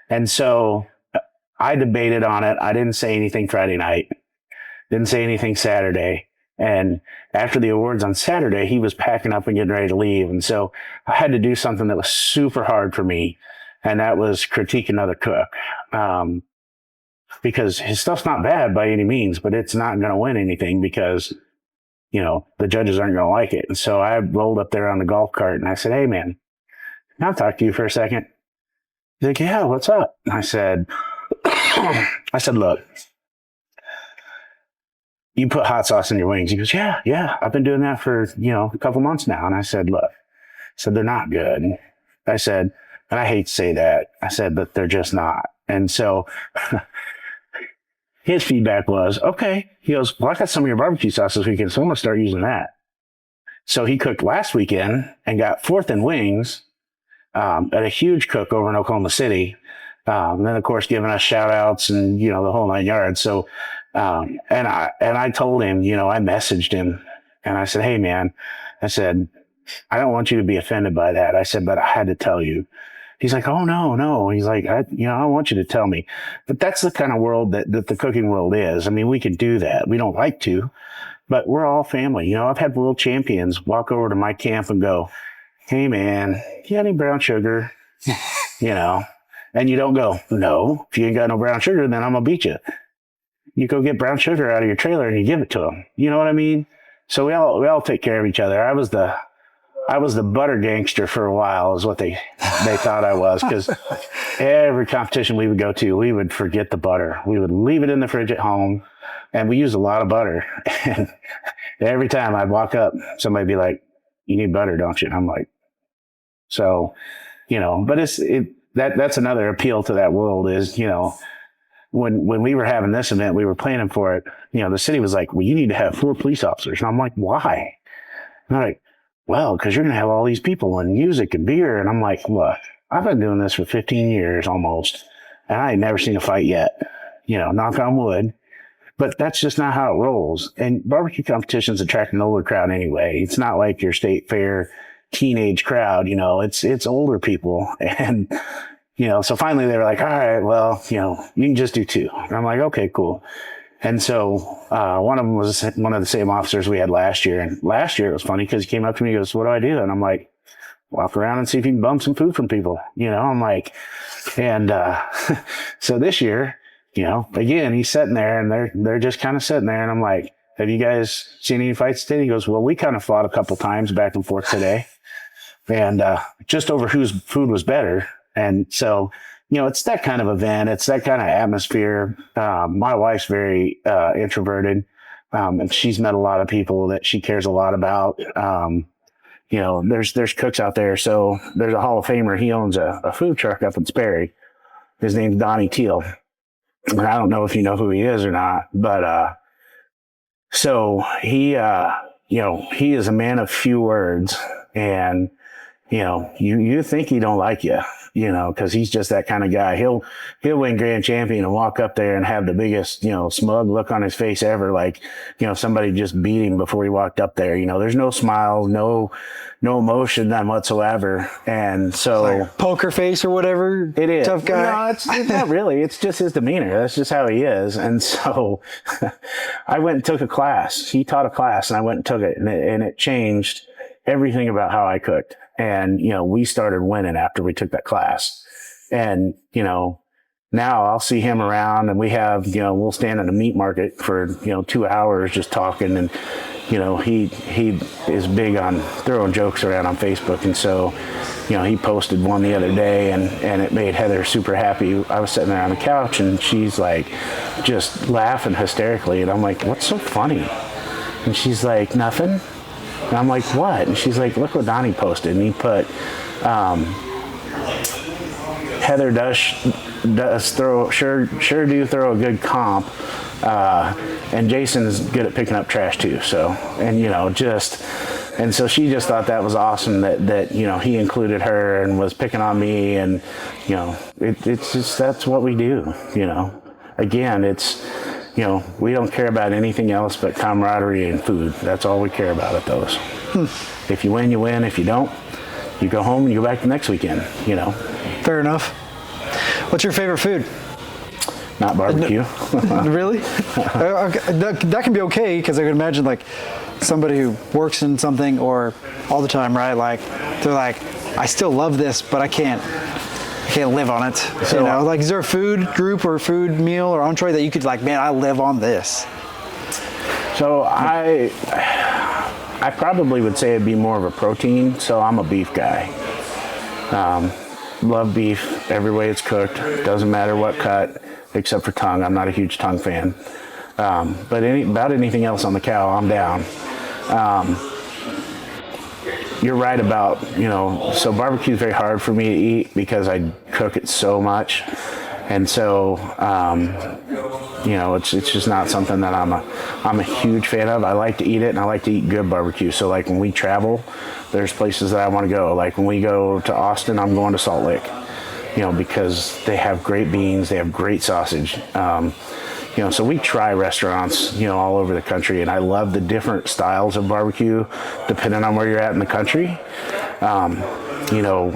And so I debated on it. I didn't say anything Friday night. Didn't say anything Saturday. And after the awards on Saturday, he was packing up and getting ready to leave. And so I had to do something that was super hard for me. And that was critique another cook. Because his stuff's not bad by any means, but it's not going to win anything because, the judges aren't going to like it. And so I rolled up there on the golf cart and I said, hey man, can I talk to you for a second? He's like, yeah, what's up? And I said, look, you put hot sauce in your wings. He goes, yeah, I've been doing that for, a couple months now. And I said, look, they're not good. I said, and I hate to say that. I said, but they're just not. And so his feedback was, okay. He goes, well, I got some of your barbecue sauce this weekend, so I'm going to start using that. So he cooked last weekend and got fourth in wings at a huge cook over in Oklahoma City. And then, of course, giving us shout outs and, the whole 9 yards. So, and I told him, I messaged him and I said, hey, man, I said, I don't want you to be offended by that. I said, but I had to tell you. He's like, oh, no. He's like, I want you to tell me. But that's the kind of world that the cooking world is. I mean, we could do that. We don't like to, but we're all family. I've had world champions walk over to my camp and go, hey, man, you got any brown sugar? And you don't go, no, if you ain't got no brown sugar, then I'm going to beat you. You go get brown sugar out of your trailer and you give it to them. You know what I mean? So we all take care of each other. I was the butter gangster for a while is what they thought I was, because every competition we would go to, we would forget the butter. We would leave it in the fridge at home, and we used a lot of butter. And every time I'd walk up, somebody would be like, you need butter, don't you? And I'm like, so, but that's another appeal to that world is, when we were having this event, we were planning for it, the city was like, well, you need to have 4 police officers. And I'm like, why? And they're like, well, because you're going to have all these people and music and beer. And I'm like, look, I've been doing this for 15 years almost, and I ain't never seen a fight yet, knock on wood. But that's just not how it rolls. And barbecue competitions attract an older crowd anyway. It's not like your state fair teenage crowd, it's older people. And, so finally they were like, all right, well, you can just do 2. And I'm like, okay, cool. And so one of them was one of the same officers we had last year. And last year it was funny because he came up to me and goes, what do I do? And I'm like, walk around and see if you can bum some food from people. I'm like, and so this year, again, he's sitting there and they're just kind of sitting there. And I'm like, have you guys seen any fights today? He goes, well, we kind of fought a couple times back and forth today. And just over whose food was better. And so, it's that kind of event. It's that kind of atmosphere. My wife's very introverted, and she's met a lot of people that she cares a lot about. There's cooks out there. So there's a Hall of Famer. He owns a food truck up in Sperry. His name's Donnie Teal. And I don't know if you know who he is or not, but so he he is a man of few words, and you think he don't like you. you know, because he's just that kind of guy. He'll win grand champion and walk up there and have the biggest, you know, smug look on his face ever, like, you know, somebody just beat him before he walked up there. You know, there's no smile, no emotion, none whatsoever. And so like poker face or whatever. It is. Tough guy. No, it's not really. It's just his demeanor. That's just how he is. And so I went and took a class. He taught a class and I went and took it, and it changed everything about how I cooked. And, you know, we started winning after we took that class. And, you know, now I'll see him around and we have, you know, we'll stand in a meat market for, you know, 2 hours just talking. And, you know, he is big on throwing jokes around on Facebook. And so, you know, he posted one the other day and it made Heather super happy. I was sitting there on the couch and she's like just laughing hysterically. And I'm like, what's so funny? And she's like, nothing. And I'm like, what? And she's like, look what Donnie posted. And he put, Heather does throw, sure do throw a good comp. And Jason's good at picking up trash too. So, and you know, and so she just thought that was awesome that, you know, he included her and was picking on me. And, you know, it's just, that's what we do, you know. Again, it's, you know, we don't care about anything else but camaraderie and food. That's all we care about at those. If you win, you win. If you don't, you go home and you go back the next weekend, you know. Fair enough. What's your favorite food? Not barbecue. Really? That can be okay, because I could imagine like somebody who works in something or all the time, right? Like they're like, I still love this, but I can't live on it. So, you know, like, is there a food group or food meal or entree that you could like, man, I live on this? So I probably would say it'd be more of a protein. So I'm a beef guy. Love beef every way it's cooked. Doesn't matter what cut, except for tongue. I'm not a huge tongue fan. But about anything else on the cow, I'm down. You're right about, you know, so barbecue is very hard for me to eat because I cook it so much. And so, you know, it's just not something that I'm a huge fan of. I like to eat it, and I like to eat good barbecue. So like when we travel, there's places that I want to go. Like when we go to Austin, I'm going to Salt Lake, you know, because they have great beans, they have great sausage. You know, so we try restaurants, you know, all over the country, and I love the different styles of barbecue depending on where you're at in the country. You know,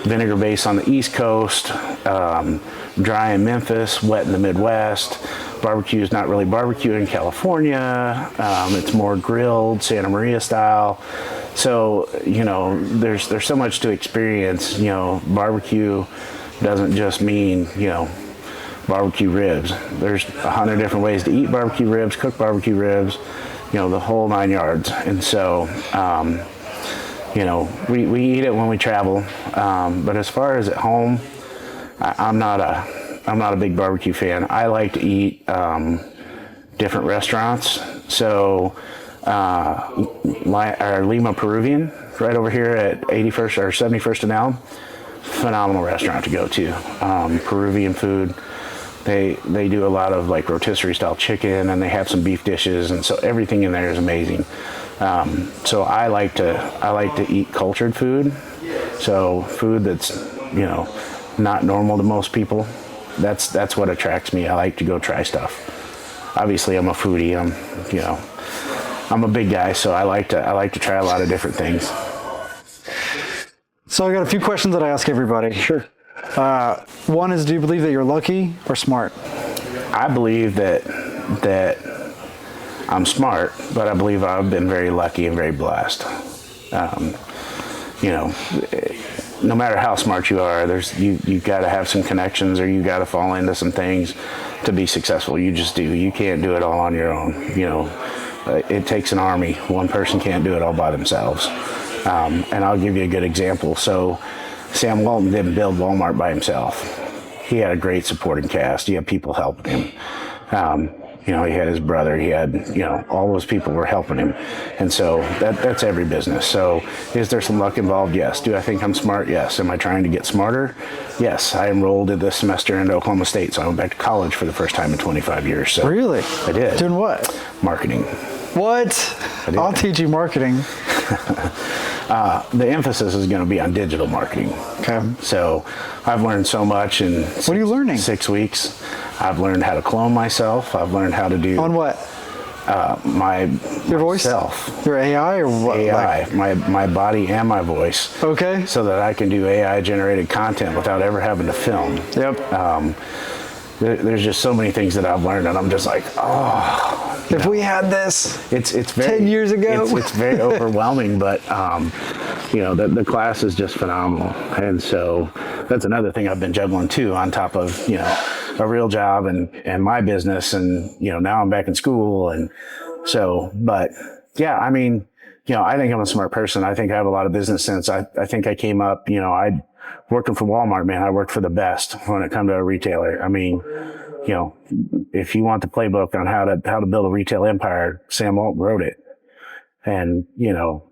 vinegar base on the East Coast, dry in Memphis, wet in the Midwest. Barbecue is not really barbecue in California. It's more grilled, Santa Maria style. So, you know, there's so much to experience. You know, barbecue doesn't just mean, you know, barbecue ribs. There's 100 different ways to eat barbecue ribs, cook barbecue ribs, you know, the whole 9 yards. And so, you know, we eat it when we travel. But as far as at home, I'm not a big barbecue fan. I like to eat different restaurants. So our Lima Peruvian, right over here at 81st or 71st and Elm, phenomenal restaurant to go to. Peruvian food. They do a lot of like rotisserie style chicken, and they have some beef dishes, and so everything in there is amazing. So I like to eat cultured food. So food that's, you know, not normal to most people. That's what attracts me. I like to go try stuff. Obviously, I'm a foodie. I'm a big guy, so I like to try a lot of different things. So I got a few questions that I ask everybody. Sure. One is, do you believe that you're lucky or smart? I believe that I'm smart, but I believe I've been very lucky and very blessed. You know, no matter how smart you are, you got to have some connections, or you got to fall into some things to be successful. You just do. You can't do it all on your own. You know, it takes an army. One person can't do it all by themselves. And I'll give you a good example. So Sam Walton didn't build Walmart by himself. He had a great supporting cast. He had people helping him. You know, he had his brother. He had, you know, all those people were helping him. And so that's every business. So is there some luck involved? Yes. Do I think I'm smart? Yes. Am I trying to get smarter? Yes. I enrolled this semester into Oklahoma State, so I went back to college for the first time in 25 years. So really? I did. Doing what? Marketing. What? I'll teach you marketing. the emphasis is going to be on digital marketing. Okay. So I've learned so much in what are you learning? 6 weeks. I've learned how to clone myself. I've learned how to do on what? Your voice? Myself. Your AI or what? AI, my body and my voice. Okay. So that I can do AI generated content without ever having to film. Yep. There's just so many things that I've learned, and I'm just like, oh. If we had this, it's very 10 years ago. It's very overwhelming, but the class is just phenomenal, and so that's another thing I've been juggling too, on top of a real job and my business, and now I'm back in school, and so, but yeah, I mean, I think I'm a smart person. I think I have a lot of business sense. I think I came up, I working for Walmart, man, I worked for the best when it comes to a retailer. I mean, if you want the playbook on how to build a retail empire, Sam Walton wrote it. And,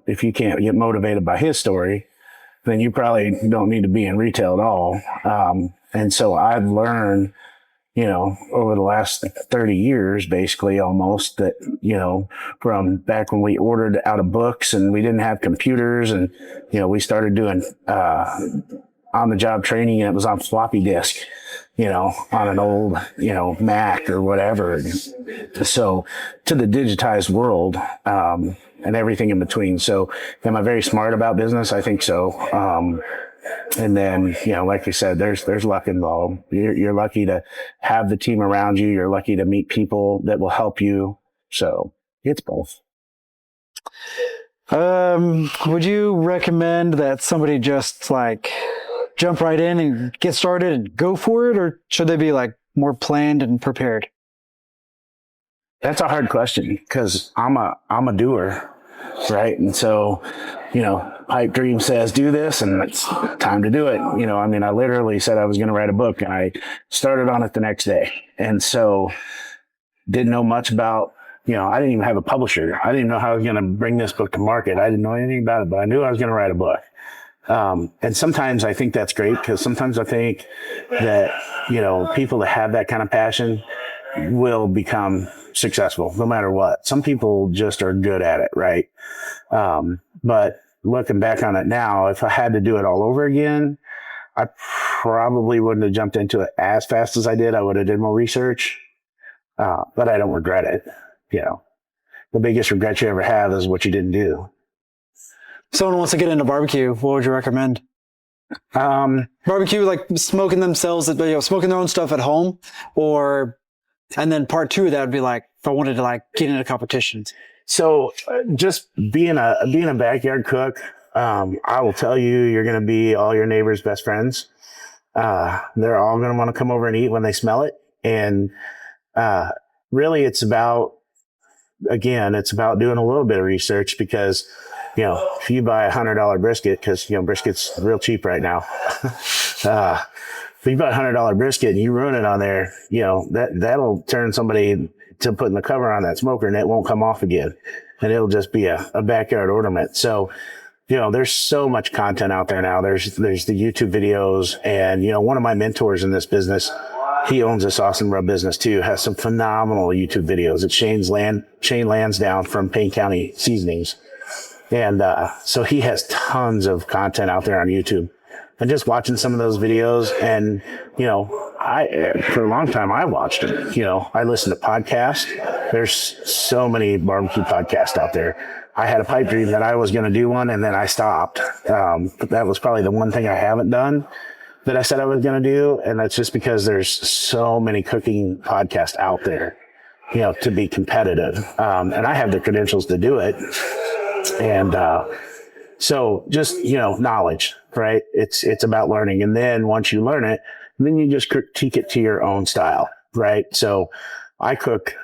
if you can't get motivated by his story, then you probably don't need to be in retail at all. And so I've learned, over the last 30 years, basically almost, that, from back when we ordered out of books and we didn't have computers, and, we started doing, on the job training, and it was on floppy disk, on an old, Mac or whatever. So to the digitized world, and everything in between. So am I very smart about business? I think so. And then, like you said, there's luck involved. You're lucky to have the team around you. You're lucky to meet people that will help you. So it's both. Would you recommend that somebody just jump right in and get started and go for it, or should they be more planned and prepared? That's a hard question, because I'm a doer, right? And so, Pipe Dream says do this, and it's time to do it. I literally said I was going to write a book, and I started on it the next day. And so didn't know much about, I didn't even have a publisher. I didn't know how I was going to bring this book to market. I didn't know anything about it, but I knew I was going to write a book. And sometimes I think that's great, because sometimes I think that, people that have that kind of passion will become successful no matter what. Some people just are good at it, right? But looking back on it now, if I had to do it all over again, I probably wouldn't have jumped into it as fast as I did. I would have did more research, but I don't regret it. The biggest regret you ever have is what you didn't do. Someone wants to get into barbecue, what would you recommend? Barbecue, smoking themselves, smoking their own stuff at home, and then part two of that would be if I wanted to get into competitions. So just being a backyard cook, I will tell you, you're going to be all your neighbors' best friends. They're all going to want to come over and eat when they smell it. And really it's about doing a little bit of research, because if you buy $100 brisket, because, brisket's real cheap right now. If you buy a $100 brisket and you ruin it on there, that'll turn somebody to putting the cover on that smoker, and it won't come off again. And it'll just be a backyard ornament. So, there's so much content out there now. There's the YouTube videos, and, one of my mentors in this business, he owns a sauce and rub business too, has some phenomenal YouTube videos. It's Shane Lansdowne from Payne County Seasonings. And so he has tons of content out there on YouTube. And just watching some of those videos, and, for a long time I watched them. I listened to podcasts. There's so many barbecue podcasts out there. I had a pipe dream that I was going to do one, and then I stopped. But that was probably the one thing I haven't done that I said I was going to do. And that's just because there's so many cooking podcasts out there, to be competitive. And I have the credentials to do it. And, so just, knowledge, right? It's about learning. And then once you learn it, then you just critique it to your own style, right? So I cook,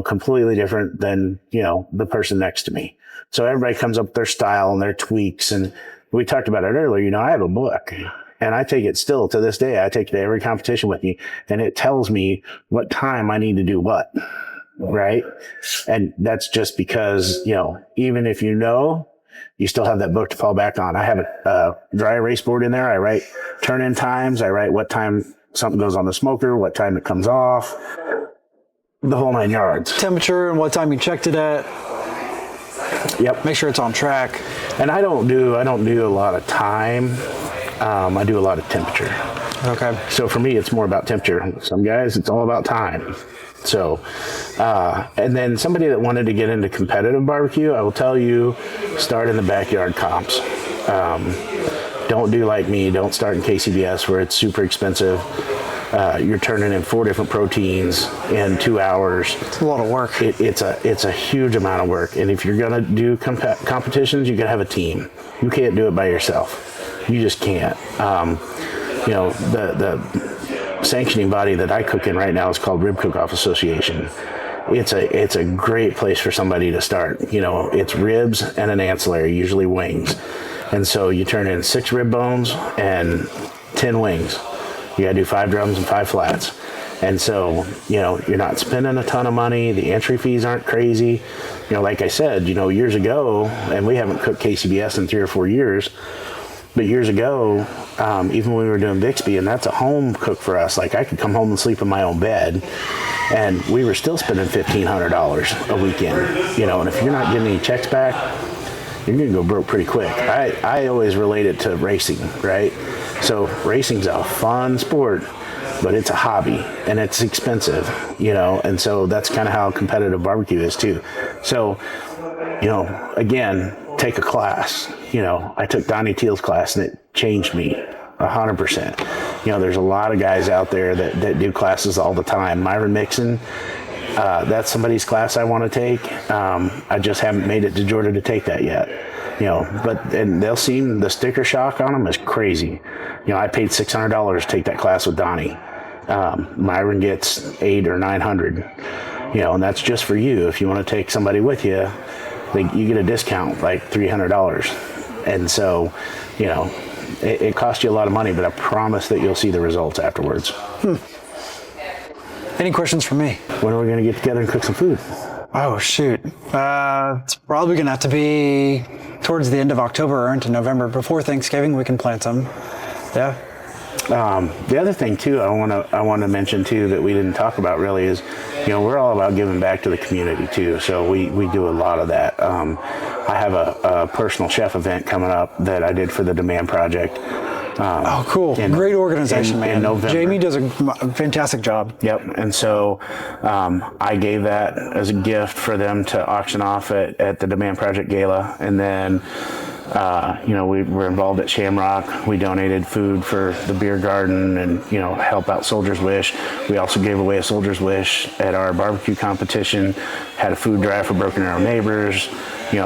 completely different than, the person next to me. So everybody comes up with their style and their tweaks. And we talked about it earlier, I have a book, and I take it still to this day. I take it to every competition with me, and it tells me what time I need to do what. Right. And that's just because, even if you still have that book to fall back on. I have a dry erase board in there. I write turn-in times. I write what time something goes on the smoker, what time it comes off, the whole 9 yards. Temperature and what time you checked it at. Yep. Make sure it's on track. And I don't do a lot of time. I do a lot of temperature. Okay. So for me, it's more about temperature. Some guys, it's all about time. So, and then somebody that wanted to get into competitive barbecue, I will tell you, start in the backyard comps. Don't do like me. Don't start in KCBS where it's super expensive. You're turning in 4 different proteins in 2 hours. It's a lot of work. It's a huge amount of work. And if you're going to do competitions, you got to have a team. You can't do it by yourself. You just can't. The sanctioning body that I cook in right now is called Rib Cook-Off Association. It's a great place for somebody to start. It's ribs and an ancillary, usually wings. And so you turn in 6 rib bones and 10 wings. You got to do 5 drums and 5 flats. And so, you're not spending a ton of money. The entry fees aren't crazy. Like I said, years ago, and we haven't cooked KCBS in 3 or 4 years, but years ago, even when we were doing Bixby, and that's a home cook for us, like I could come home and sleep in my own bed, and we were still spending $1,500 a weekend, and if you're not getting any checks back, you're going to go broke pretty quick. I always relate it to racing, right? So racing's a fun sport, but it's a hobby and it's expensive, and so that's kind of how competitive barbecue is too. So, again, take a class. I took Donnie Teal's class and it changed me 100%. There's a lot of guys out there that do classes all the time. Myron Mixon, that's somebody's class I want to take. I just haven't made it to Georgia to take that yet. And they'll seem, the sticker shock on them is crazy. I paid $600 to take that class with Donnie. Myron gets $800 or $900, and that's just for you. If you want to take somebody with you, you get a discount, like $300. And so, it costs you a lot of money, but I promise that you'll see the results afterwards. Any questions for me? When are we going to get together and cook some food? Oh, shoot. It's probably going to have to be towards the end of October or into November. Before Thanksgiving, we can plan some. Yeah. The other thing too, I want to mention too that we didn't talk about really is, we're all about giving back to the community too. So we do a lot of that. I have a personal chef event coming up that I did for the Demand Project. Oh, cool. Great organization, man. In November. Jamie does a fantastic job. Yep. And so I gave that as a gift for them to auction off at the Demand Project Gala. And then, we were involved at Shamrock. We donated food for the beer garden and, help out Soldier's Wish. We also gave away a Soldier's Wish at our barbecue competition, had a food drive for Broken Arrow neighbors.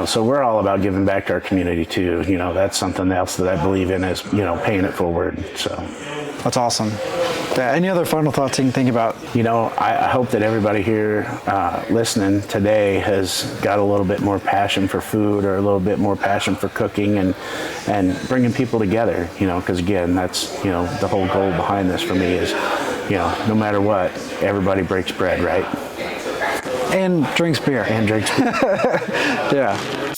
So we're all about giving back to our community too. That's something else that I believe in is, paying it forward. So that's awesome. Any other final thoughts you can think about? I hope that everybody here listening today has got a little bit more passion for food or a little bit more passion for cooking and bringing people together, because again, that's, the whole goal behind this for me is, no matter what, everybody breaks bread, right? And drinks beer. Yeah.